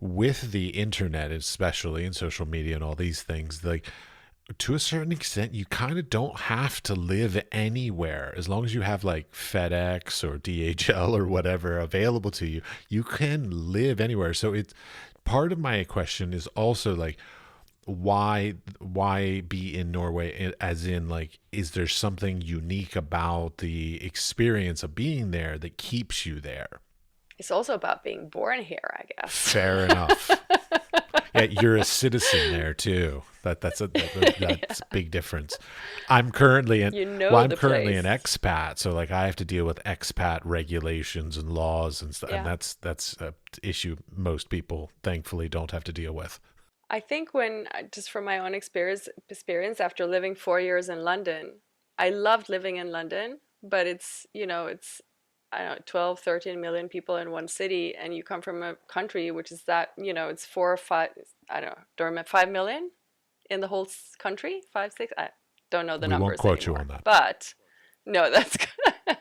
with the internet, especially in social media and all these things, like to a certain extent, you kind of don't have to live anywhere. As long as you have like FedEx or DHL or whatever available to you, you can live anywhere. So it's part of my question is also like, why be in Norway, as in like, is there something unique about the experience of being there that keeps you there? It's also about being born here, I guess. Fair enough. Yeah, you're a citizen there too. That's a big difference. I'm currently an expat, so like I have to deal with expat regulations and laws and stuff, and that's a issue most people thankfully don't have to deal with. I think when, just from my own experience after living 4 years in London, I loved living in London, but it's, I don't know, 12, 13 million people in one city, and you come from a country which is that, it's 4 or 5, I don't know, 5 million in the whole country, 5, 6, I don't know the numbers. We won't quote anymore. You on that. But, no, that's good.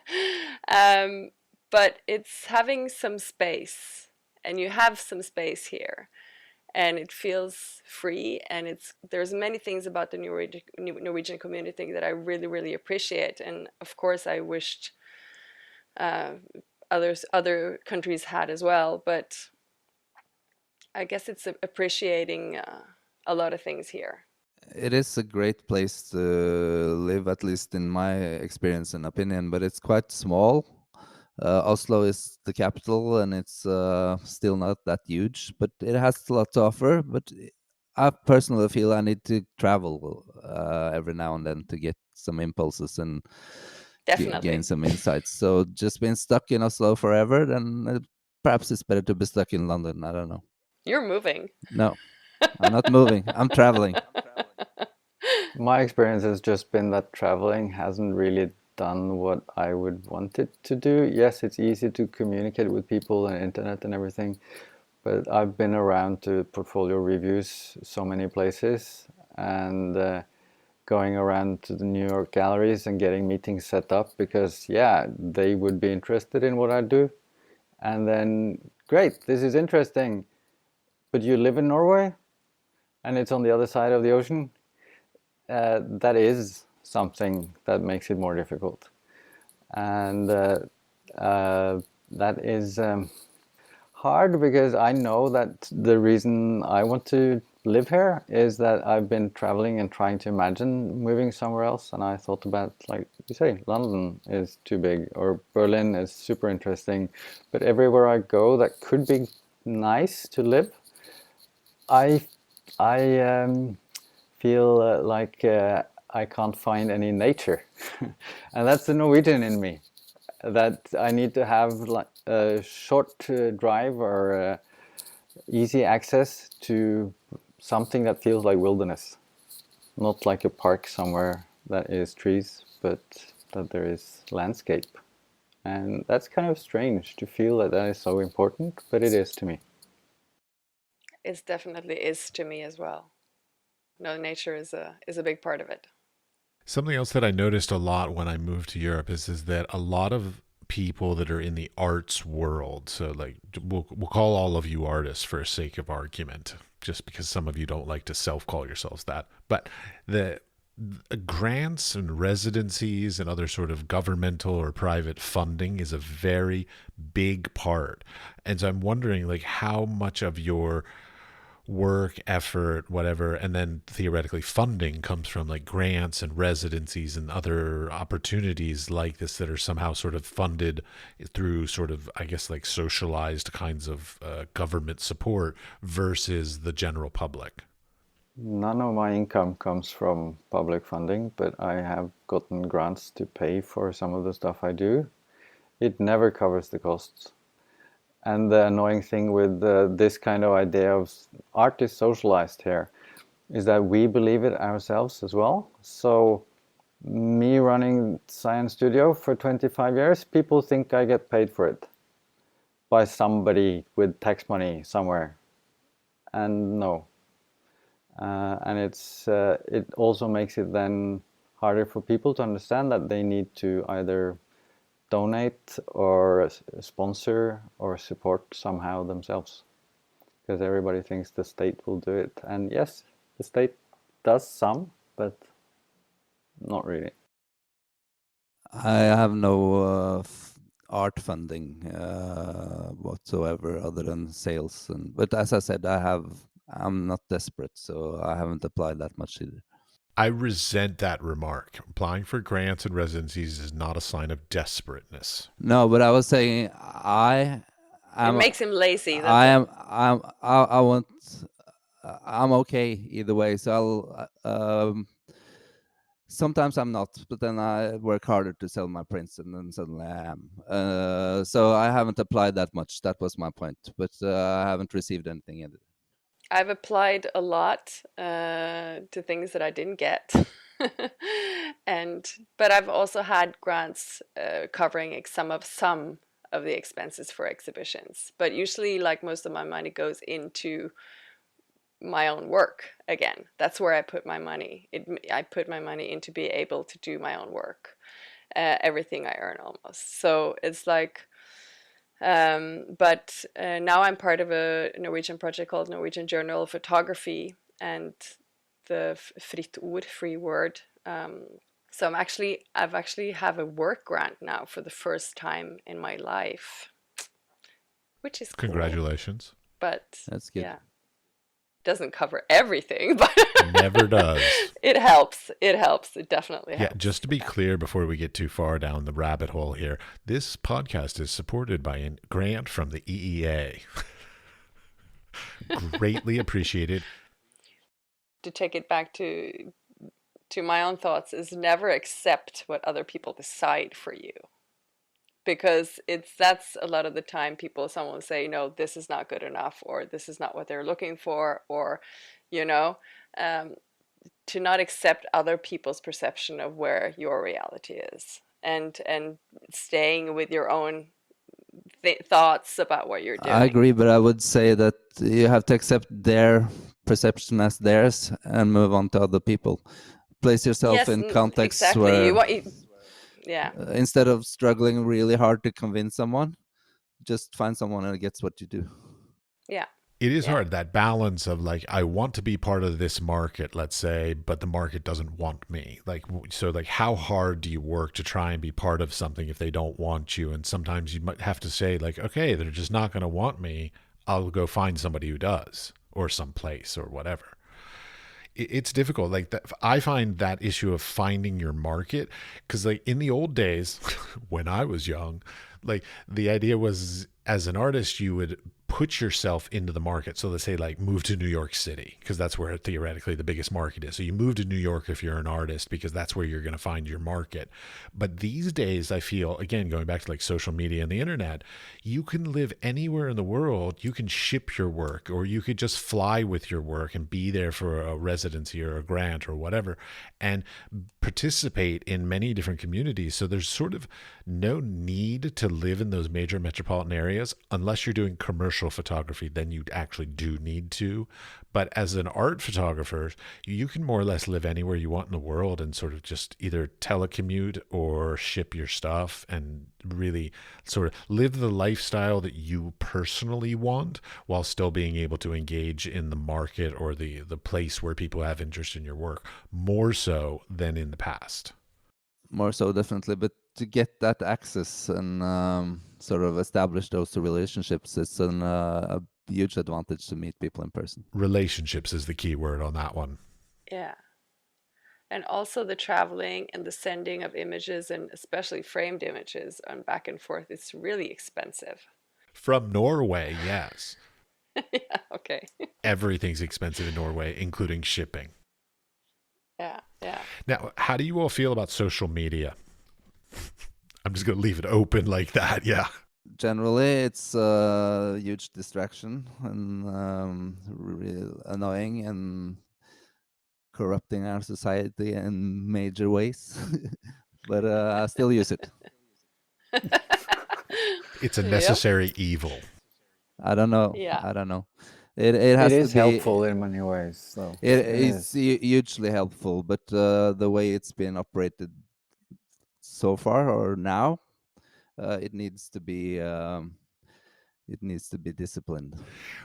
But it's having some space, and you have some space here. And it feels free, and there's many things about the Norwegian community that I really, really appreciate. And of course, I wished other countries had as well. But I guess it's appreciating a lot of things here. It is a great place to live, at least in my experience and opinion, but it's quite small. Oslo is the capital, and it's still not that huge, but it has a lot to offer. But I personally feel I need to travel every now and then to get some impulses and gain some insights. So just being stuck in Oslo forever, then perhaps it's better to be stuck in London. I don't know. You're moving. No, I'm not moving. I'm traveling. My experience has just been that traveling hasn't really done what I would want it to do. Yes, it's easy to communicate with people and internet and everything, but I've been around to portfolio reviews so many places, and going around to the New York galleries and getting meetings set up because, they would be interested in what I do. And then, great, this is interesting, but you live in Norway and it's on the other side of the ocean. That is something that makes it more difficult. And that is hard because I know that the reason I want to live here is that I've been traveling and trying to imagine moving somewhere else, and I thought about, like you say, London is too big, or Berlin is super interesting, but everywhere I go that could be nice to live, I feel like I can't find any nature. And that's the Norwegian in me, that I need to have like a short drive or easy access to something that feels like wilderness, not like a park somewhere that is trees, but that there is landscape. And that's kind of strange to feel that is so important, but it is to me. It definitely is to me as well. No, nature is a big part of it. Something else that I noticed a lot when I moved to Europe is that a lot of people that are in the arts world, so like we'll call all of you artists for sake of argument, just because some of you don't like to self-call yourselves that, but the grants and residencies and other sort of governmental or private funding is a very big part. And so I'm wondering, like, how much of your work, effort, whatever, and then theoretically funding comes from like grants and residencies and other opportunities like this that are somehow sort of funded through sort of, I guess, like socialized kinds of government support versus the general public. None of my income comes from public funding, but I have gotten grants to pay for some of the stuff I do. It never covers the costs. And the annoying thing with this kind of idea of art is socialized here is that we believe it ourselves as well. So me running Science Studio for 25 years, people think I get paid for it by somebody with tax money somewhere. And no. And it also makes it then harder for people to understand that they need to either donate or sponsor or support somehow themselves, because everybody thinks the state will do it. And yes, the state does some, but not really. I have no art funding whatsoever other than sales. But as I said, I'm not desperate, so I haven't applied that much either. I resent that remark. Applying for grants and residencies is not a sign of desperateness. No, but I was saying It makes him lazy. I'm okay either way. So sometimes I'm not, but then I work harder to sell my prints, and then suddenly I am. So I haven't applied that much. That was my point, but I haven't received anything yet. I've applied a lot to things that I didn't get. But I've also had grants covering some of the expenses for exhibitions. But usually, like, most of my money goes into my own work again. That's where I put my money. I put my money into be able to do my own work, everything I earn almost. So it's like, but now I'm part of a Norwegian project called Norwegian Journal of Photography and the Fritt Ord, free word. So I've actually have a work grant now for the first time in my life, which is cool. Congratulations. But that's good. Yeah. Doesn't cover everything, but never does. It helps. It definitely helps. Yeah, just to be clear before we get too far down the rabbit hole here, this podcast is supported by a grant from the EEA. Greatly appreciated. To take it back to my own thoughts is never accept what other people decide for you. Because that's a lot of the time someone will say, no, this is not good enough, or this is not what they're looking for, or, to not accept other people's perception of where your reality is, and staying with your own thoughts about what you're doing. I agree, but I would say that you have to accept their perception as theirs and move on to other people. Place yourself in contexts exactly. where... Yeah. Instead of struggling really hard to convince someone, just find someone that gets what you do. Yeah. It is hard, that balance of like, I want to be part of this market, let's say, but the market doesn't want me. So how hard do you work to try and be part of something if they don't want you? And sometimes you might have to say, like, okay, they're just not going to want me. I'll go find somebody who does, or someplace or whatever. It's difficult. I find that issue of finding your market, because in the old days when I was young, the idea was, as an artist, you would put yourself into the market. So let's say move to New York City, because that's where theoretically the biggest market is. So you move to New York if you're an artist, because that's where you're going to find your market. But these days, I feel, again, going back to social media and the internet, you can live anywhere in the world. You can ship your work, or you could just fly with your work and be there for a residency or a grant or whatever, and participate in many different communities. So there's sort of no need to live in those major metropolitan areas unless you're doing commercial photography. Then you actually do need to. But as an art photographer, you can more or less live anywhere you want in the world and sort of just either telecommute or ship your stuff and really sort of live the lifestyle that you personally want while still being able to engage in the market or the place where people have interest in your work, more so than in the past. More so, definitely. But to get that access and sort of establish those relationships, it's a huge advantage to meet people in person. Relationships is the key word on that one. Yeah. And also the traveling and the sending of images, and especially framed images and back and forth, it's really expensive. From Norway, yes. Yeah, okay. Everything's expensive in Norway, including shipping. Yeah. Now, how do you all feel about social media? I'm just going to leave it open like that. Yeah. Generally, it's a huge distraction and real annoying and corrupting our society in major ways. But I still use it. It's a Yep. necessary evil. I don't know. Yeah. I don't know. It has It to is be. helpful in many ways. So It's hugely helpful, but the way it's been operated so far or now, it needs to be disciplined.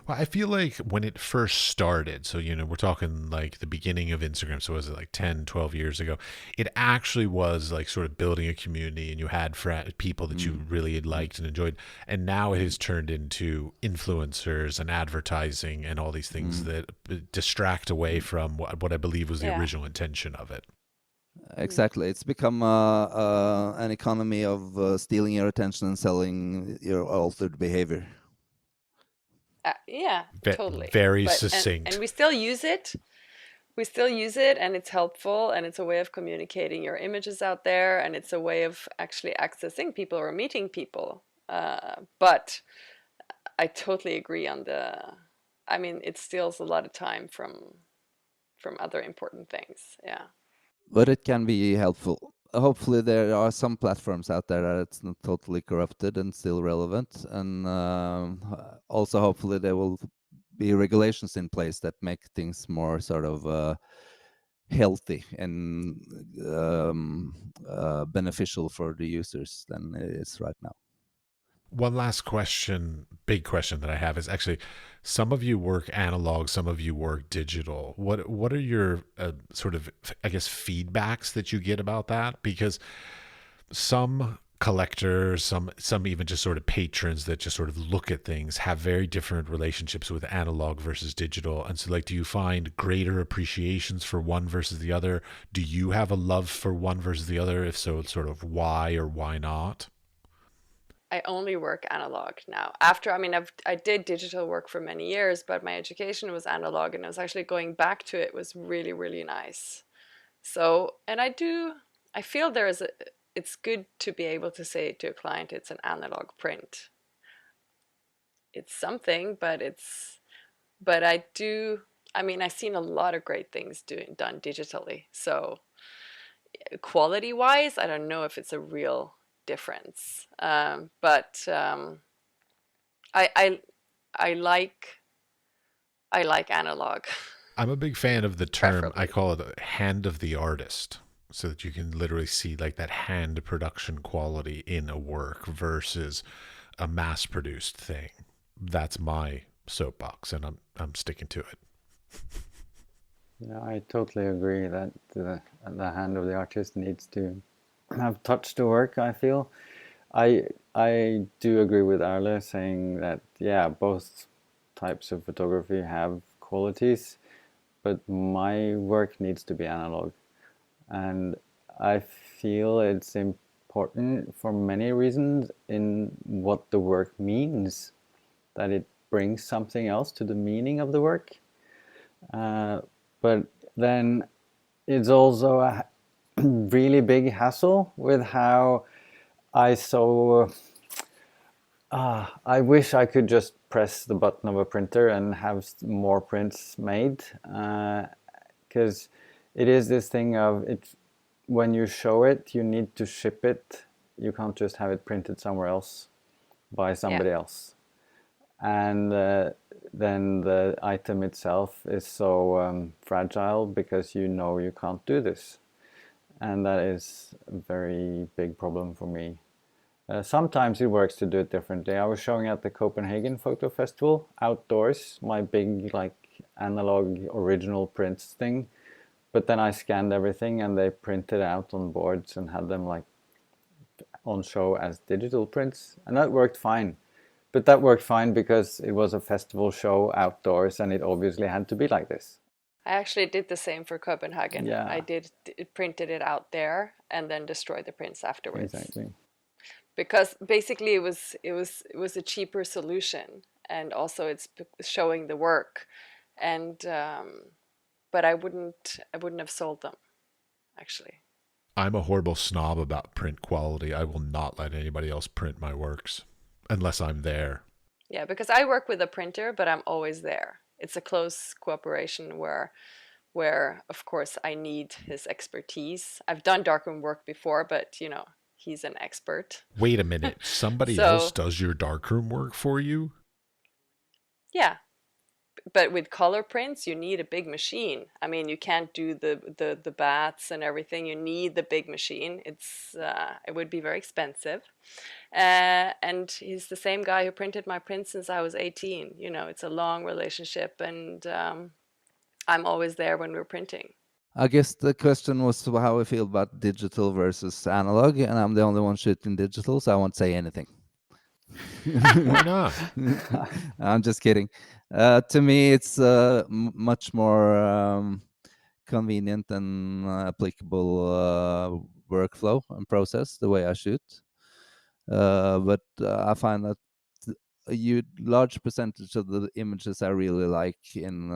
Well, I feel like when it first started, so, we're talking like the beginning of Instagram. So was it like 10, 12 years ago? It actually was like sort of building a community, and you had people that you really liked and enjoyed. And now it has turned into influencers and advertising and all these things that distract away from what I believe was the Yeah. original intention of it. Exactly. It's become an economy of stealing your attention and selling your altered behavior. Yeah, totally. Very But succinct. and we still use it. We still use it, and it's helpful, and it's a way of communicating your images out there, and it's a way of actually accessing people or meeting people. But I totally agree on I mean, it steals a lot of time from other important things. Yeah. But it can be helpful. Hopefully, there are some platforms out there that it's not totally corrupted and still relevant, and also hopefully there will be regulations in place that make things more sort of healthy and beneficial for the users than it is right now. One last question, big question that I have is actually, some of you work analog, some of you work digital. What are your sort of, I guess, feedbacks that you get about that? Because some collectors, some even just sort of patrons that just sort of look at things have very different relationships with analog versus digital. And so, like, do you find greater appreciations for one versus the other? Do you have a love for one versus the other? If so, it's sort of why or why not? I only work analog now. I mean, I did digital work for many years, but my education was analog, and I was actually going back to it was really, really nice. So, and I feel it's good to be able to say to a client it's an analog print. It's something, but I mean, I've seen a lot of great things done digitally. So quality wise, I don't know if it's a real difference. But I I like analog. I'm a big fan of the term, I Preferably. call it a hand of the artist, so that you can literally see like that hand production quality in a work versus a mass produced thing. That's my soapbox, and I'm sticking to it. yeah, I totally agree that the hand of the artist needs to have touched the work. I feel I do agree with Erle saying that yeah, both types of photography have qualities, but my work needs to be analog, and I feel it's important for many reasons in what the work means, that it brings something else to the meaning of the work. But then it's also a really big hassle with how I wish I could just press the button of a printer and have more prints made, because it is this thing of it. When you show it, you need to ship it. You can't just have it printed somewhere else by somebody else. And then the item itself is so fragile because you can't do this. And that is a very big problem for me. Sometimes it works to do it differently. I was showing at the Copenhagen Photo Festival outdoors, my big like analog original prints thing. But then I scanned everything and they printed out on boards and had them like on show as digital prints. And that worked fine. But that worked fine because it was a festival show outdoors and it obviously had to be like this. I actually did the same for Copenhagen. Yeah. I printed it out there and then destroyed the prints afterwards. Exactly. Because basically it was a cheaper solution, and also it's showing the work, and but I wouldn't have sold them, actually. I'm a horrible snob about print quality. I will not let anybody else print my works unless I'm there. Yeah, because I work with a printer, but I'm always there. It's a close cooperation where of course I need his expertise. I've done darkroom work before, but you know, he's an expert. Wait a minute. Somebody else So does your darkroom work for you? yeah, but with color prints, you need a big machine. I mean, you can't do the bats and everything. You need the big machine. It would be very expensive. And he's the same guy who printed my prints since I was 18. You know, it's a long relationship, and I'm always there when we're printing. I guess the question was how I feel about digital versus analog, and I'm the only one shooting digital, so I won't say anything. Why not? I'm just kidding. To me, it's much more convenient and applicable workflow and process the way I shoot. But I find that a large percentage of the images I really like in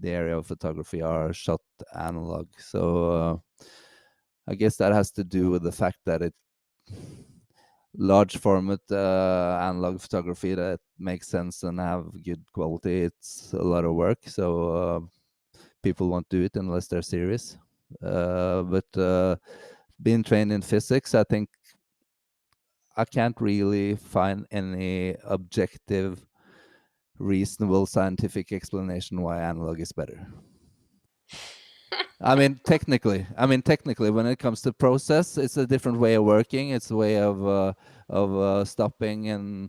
the area of photography are shot analog. So I guess that has to do with the fact that it large format analog photography that makes sense and have good quality. It's a lot of work, so people won't do it unless they're serious. But being trained in physics, I think I can't really find any objective, reasonable scientific explanation why analog is better. I mean, technically, when it comes to process, it's a different way of working. It's a way of stopping and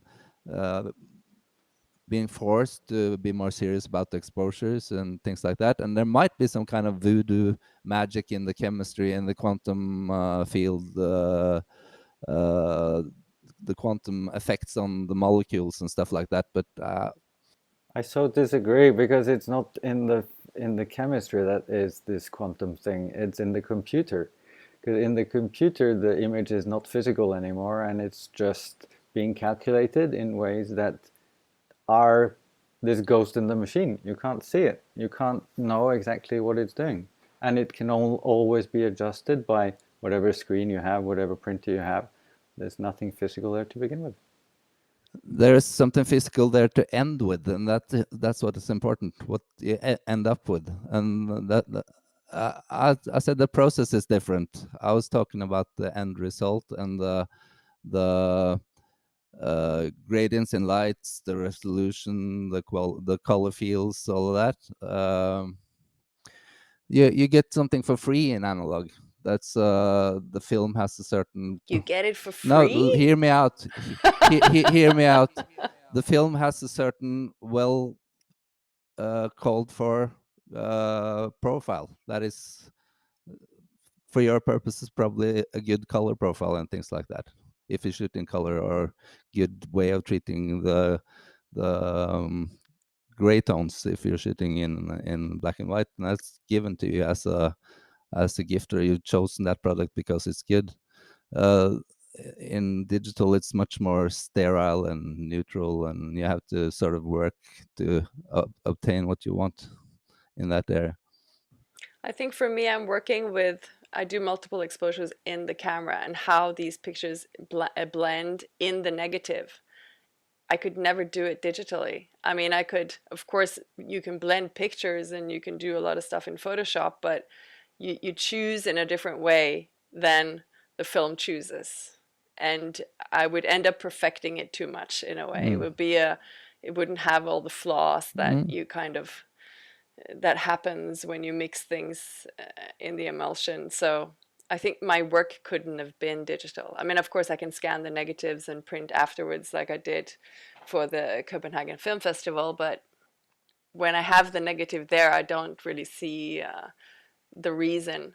being forced to be more serious about the exposures and things like that. And there might be some kind of voodoo magic in the chemistry and the quantum field, the quantum effects on the molecules and stuff like that. But I so disagree, because it's not in the chemistry that is this quantum thing. It's in the computer. Because in the computer, the image is not physical anymore, and it's just being calculated in ways that are this ghost in the machine. You can't see it. You can't know exactly what it's doing. And it can always be adjusted by whatever screen you have, whatever printer you have. There's nothing physical there to begin with. there is something physical there to end with, and that's what is important, what you end up with. And I said the process is different. I was talking about the end result and the gradients in lights, the resolution, the color fields, all of that. You get something for free in analog. That's the film has a certain. You get it for No, free? hear me out. Hear me out. The film has a certain called for profile that is, for your purposes, probably a good color profile and things like that. If you shoot in color, or good way of treating the gray tones if you're shooting in black and white, and that's given to you as a gift, or you've chosen that product because it's good. In digital, it's much more sterile and neutral, and you have to sort of work to obtain what you want in that area. I think for me, I do multiple exposures in the camera, and how these pictures blend in the negative. I could never do it digitally. I mean, I could, of course, you can blend pictures and you can do a lot of stuff in Photoshop, but you choose in a different way than the film chooses. And I would end up perfecting it too much in a way. It wouldn't have all the flaws that you kind of, that happens when you mix things in the emulsion. So I think my work couldn't have been digital. I mean, of course, I can scan the negatives and print afterwards like I did for the Copenhagen Film Festival, but when I have the negative there, I don't really see the reason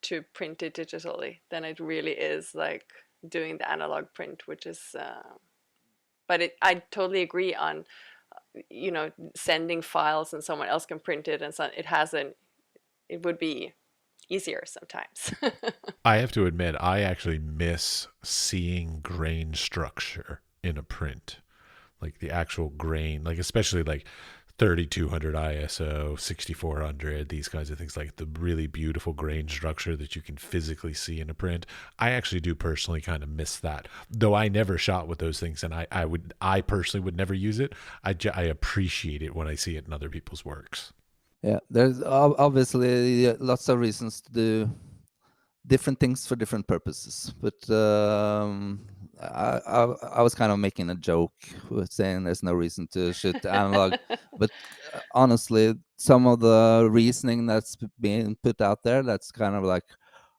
to print it digitally. Then it really is like doing the analog print, which is, but I totally agree on, you know, sending files and someone else can print it, and so it would be easier sometimes. I have to admit, I actually miss seeing grain structure in a print. Like the actual grain, like especially like 3200 ISO, 6400, these kinds of things, like the really beautiful grain structure that you can physically see in a print. I actually do personally kind of miss that, though I never shot with those things, and I personally would never use it. I appreciate it when I see it in other people's works. Yeah, there's obviously lots of reasons to do different things for different purposes, but I was kind of making a joke with saying there's no reason to shoot analog, but honestly, some of the reasoning that's being put out there, that's kind of like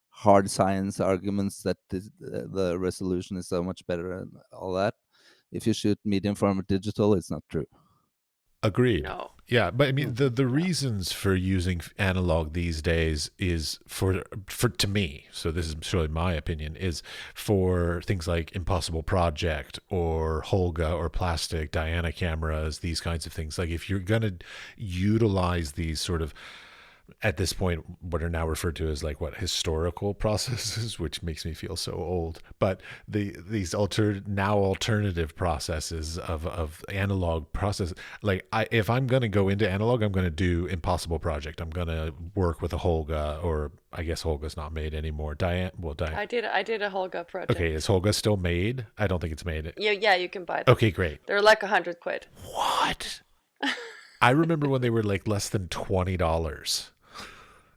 hard science arguments that the resolution is so much better and all that. If you shoot medium format digital, it's not true. Agreed. No. Yeah, but I mean the reasons for using analog these days is for to me, so this is surely my opinion, is for things like Impossible Project or Holga or plastic Diana cameras, these kinds of things. Like if you're gonna utilize these sort of, at this point, what are now referred to as like what, historical processes, which makes me feel so old, but these alternative processes of analog process, like if I'm going to go into analog, I'm going to do Impossible Project, I'm going to work with a Holga, or I guess Holga's not made anymore. I did a Holga project. Okay, is Holga still made? I don't think it's made. Yeah, you can buy them. Okay, great. They're like 100 quid. What? I remember when they were like less than $20.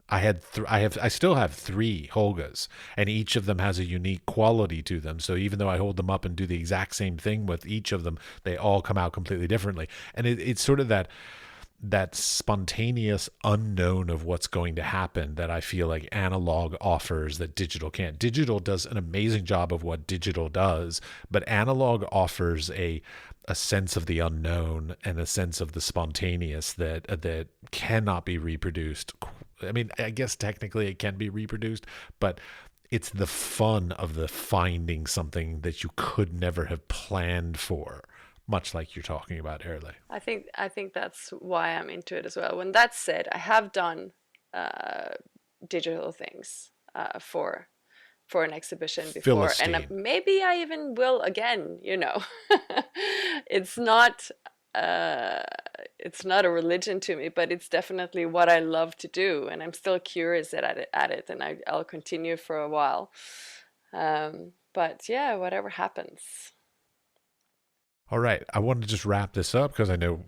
I still have 3 Holgas, and each of them has a unique quality to them. So even though I hold them up and do the exact same thing with each of them, they all come out completely differently. And it's sort of that spontaneous unknown of what's going to happen that I feel like analog offers that digital can't. Digital does an amazing job of what digital does, but analog offers a sense of the unknown and a sense of the spontaneous that cannot be reproduced. I mean, I guess technically it can be reproduced, but it's the fun of the finding something that you could never have planned for, much like you're talking about, Erle. I think that's why I'm into it as well. When that's said, I have done digital things for an exhibition before, and maybe I even will again. You know, it's not a religion to me, but it's definitely what I love to do, and I'm still curious at it, and I'll continue for a while. But yeah, whatever happens. All right, I want to just wrap this up because I know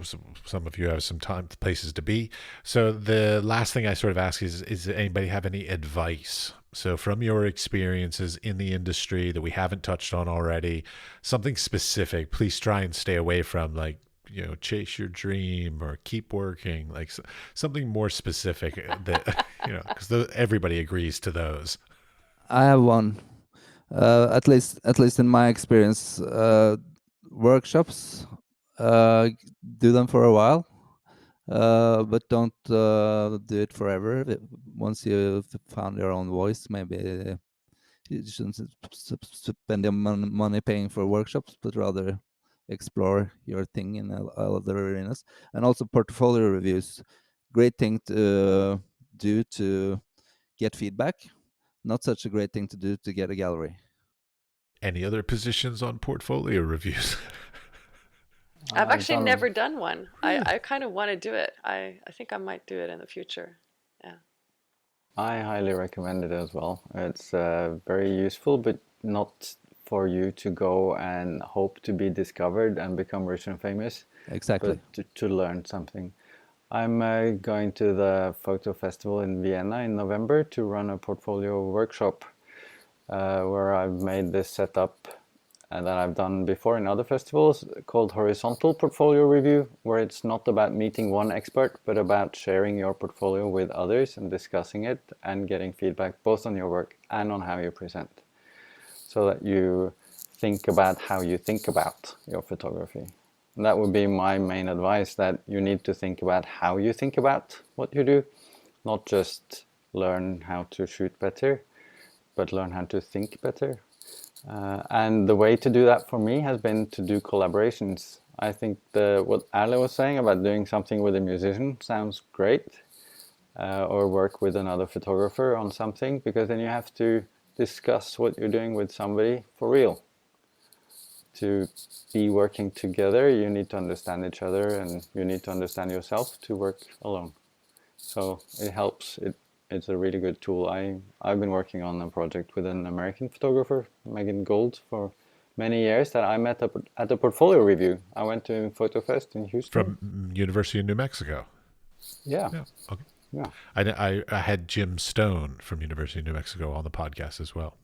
some of you have some places to be. So the last thing I sort of ask is does anybody have any advice? So from your experiences in the industry that we haven't touched on already, something specific, please try and stay away from, like, you know, chase your dream or keep working, like something more specific that, you know, because everybody agrees to those. I have one, at least in my experience. Workshops, do them for a while, but don't do it forever. Once you've found your own voice, maybe you shouldn't spend your money paying for workshops, but rather explore your thing in other arenas. And also portfolio reviews, great thing to do to get feedback, not such a great thing to do to get a gallery. Any other positions on portfolio reviews? I've actually never done one. I kind of want to do it. I think I might do it in the future. Yeah. I highly recommend it as well. It's very useful, but not for you to go and hope to be discovered and become rich and famous. Exactly. But to learn something. I'm going to the photo festival in Vienna in November to run a portfolio workshop where I've made this setup that I've done before in other festivals called Horizontal Portfolio Review, where it's not about meeting one expert, but about sharing your portfolio with others and discussing it and getting feedback both on your work and on how you present, so that you think about how you think about your photography. And that would be my main advice, that you need to think about how you think about what you do, not just learn how to shoot better, but learn how to think better. And the way to do that for me has been to do collaborations. I think what Erle was saying about doing something with a musician sounds great, or work with another photographer on something, because then you have to discuss what you're doing with somebody for real to be working together, you need to understand each other, and you need to understand yourself to work alone. So it helps. It's a really good tool. I've been working on a project with an American photographer, Megan Gold, for many years that I met at the portfolio review. I went to PhotoFest in Houston. From University of New Mexico. Yeah. Okay. Yeah. I had Jim Stone from University of New Mexico on the podcast as well.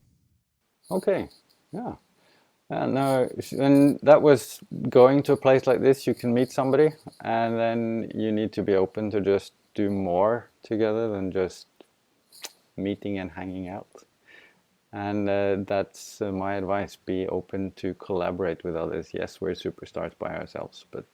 Okay. Yeah. No, and that was going to a place like this, you can meet somebody, and then you need to be open to just do more together than just meeting and hanging out. And that's my advice. Be open to collaborate with others. Yes, we're superstars by ourselves, but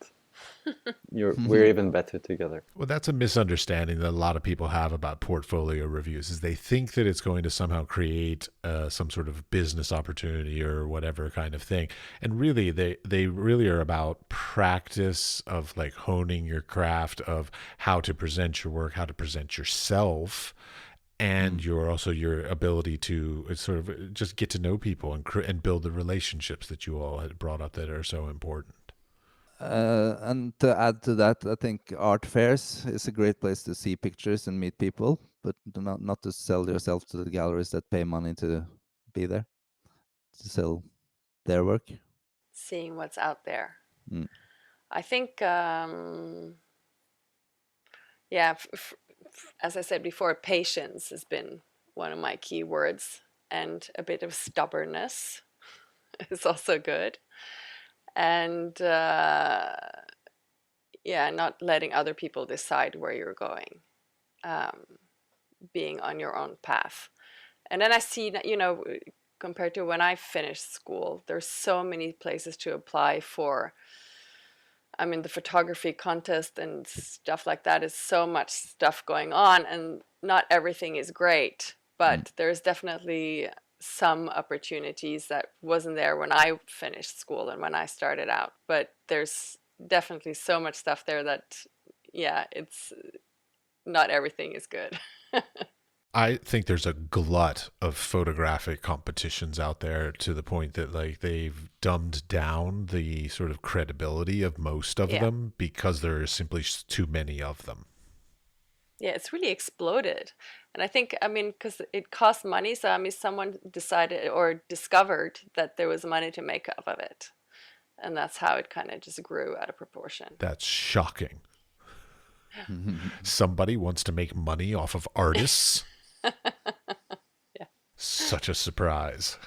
we're even better together. Well, that's a misunderstanding that a lot of people have about portfolio reviews, is they think that it's going to somehow create some sort of business opportunity or whatever kind of thing. And really, they really are about practice of like honing your craft of how to present your work, how to present yourself, and your ability to sort of just get to know people and build the relationships that you all had brought up that are so important. And to add to that, I think art fairs is a great place to see pictures and meet people, but not to sell yourself to the galleries that pay money to be there, to sell their work. Seeing what's out there. Mm. I think, as I said before, patience has been one of my key words, and a bit of stubbornness is also good. And not letting other people decide where you're going, being on your own path. And then I see that, compared to when I finished school, there's so many places to apply for. I mean, the photography contest and stuff like that is so much stuff going on, and not everything is great, but there's definitely some opportunities that wasn't there when I finished school and when I started out. But there's definitely so much stuff there that, it's not everything is good. I think there's a glut of photographic competitions out there to the point that like they've dumbed down the sort of credibility of most of them because there are simply too many of them. Yeah, it's really exploded. And I think, because it costs money, so someone decided or discovered that there was money to make off of it. And that's how it kind of just grew out of proportion. That's shocking. Somebody wants to make money off of artists. Yeah. Such a surprise.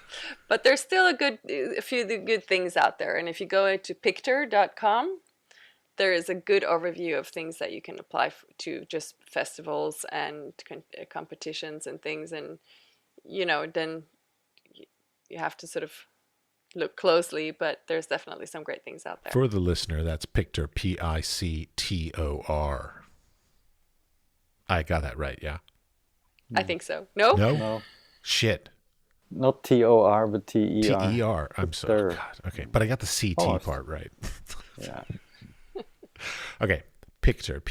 But there's still a few good things out there. And if you go to pictor.com, there is a good overview of things that you can apply to, just festivals and competitions and things. And, then you have to sort of look closely, but there's definitely some great things out there. For the listener, that's Pictor, Pictor. I got that right, yeah? I think so. No? No. Shit. Not Tor, but Ter. Ter. I'm sorry. God. Okay, but I got the CT part right. Yeah. Okay, Pictor,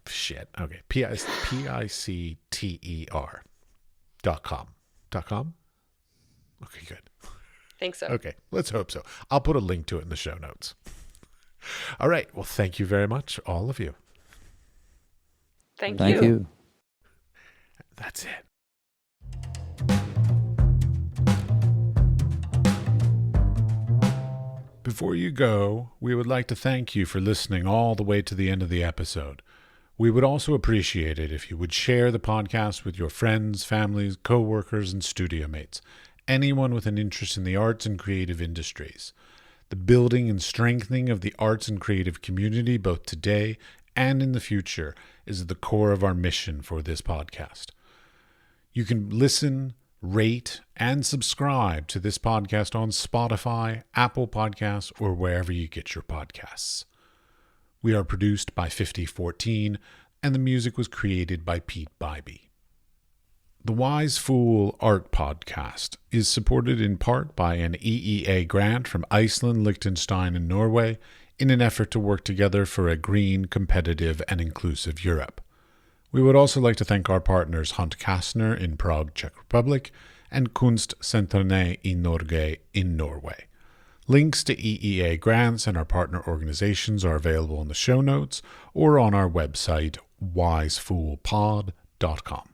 shit. Okay, Picter.com. Okay, good. Think so. Okay, let's hope so. I'll put a link to it in the show notes. All right, well, thank you very much, all of you. Thank Thank you. That's it. Before you go, we would like to thank you for listening all the way to the end of the episode. We would also appreciate it if you would share the podcast with your friends, families, co-workers, and studio mates, anyone with an interest in the arts and creative industries. The building and strengthening of the arts and creative community, both today and in the future, is at the core of our mission for this podcast. You can listen, rate, and subscribe to this podcast on Spotify, Apple Podcasts, or wherever you get your podcasts. We are produced by 5014, and the music was created by Pete Bybee. The Wise Fool Art Podcast is supported in part by an EEA grant from Iceland, Liechtenstein, and Norway in an effort to work together for a green, competitive, and inclusive Europe. We would also like to thank our partners Hunt Kastner in Prague, Czech Republic, and Kunstsentrene i Norge in Norway. Links to EEA grants and our partner organizations are available in the show notes or on our website, wisefoolpod.com.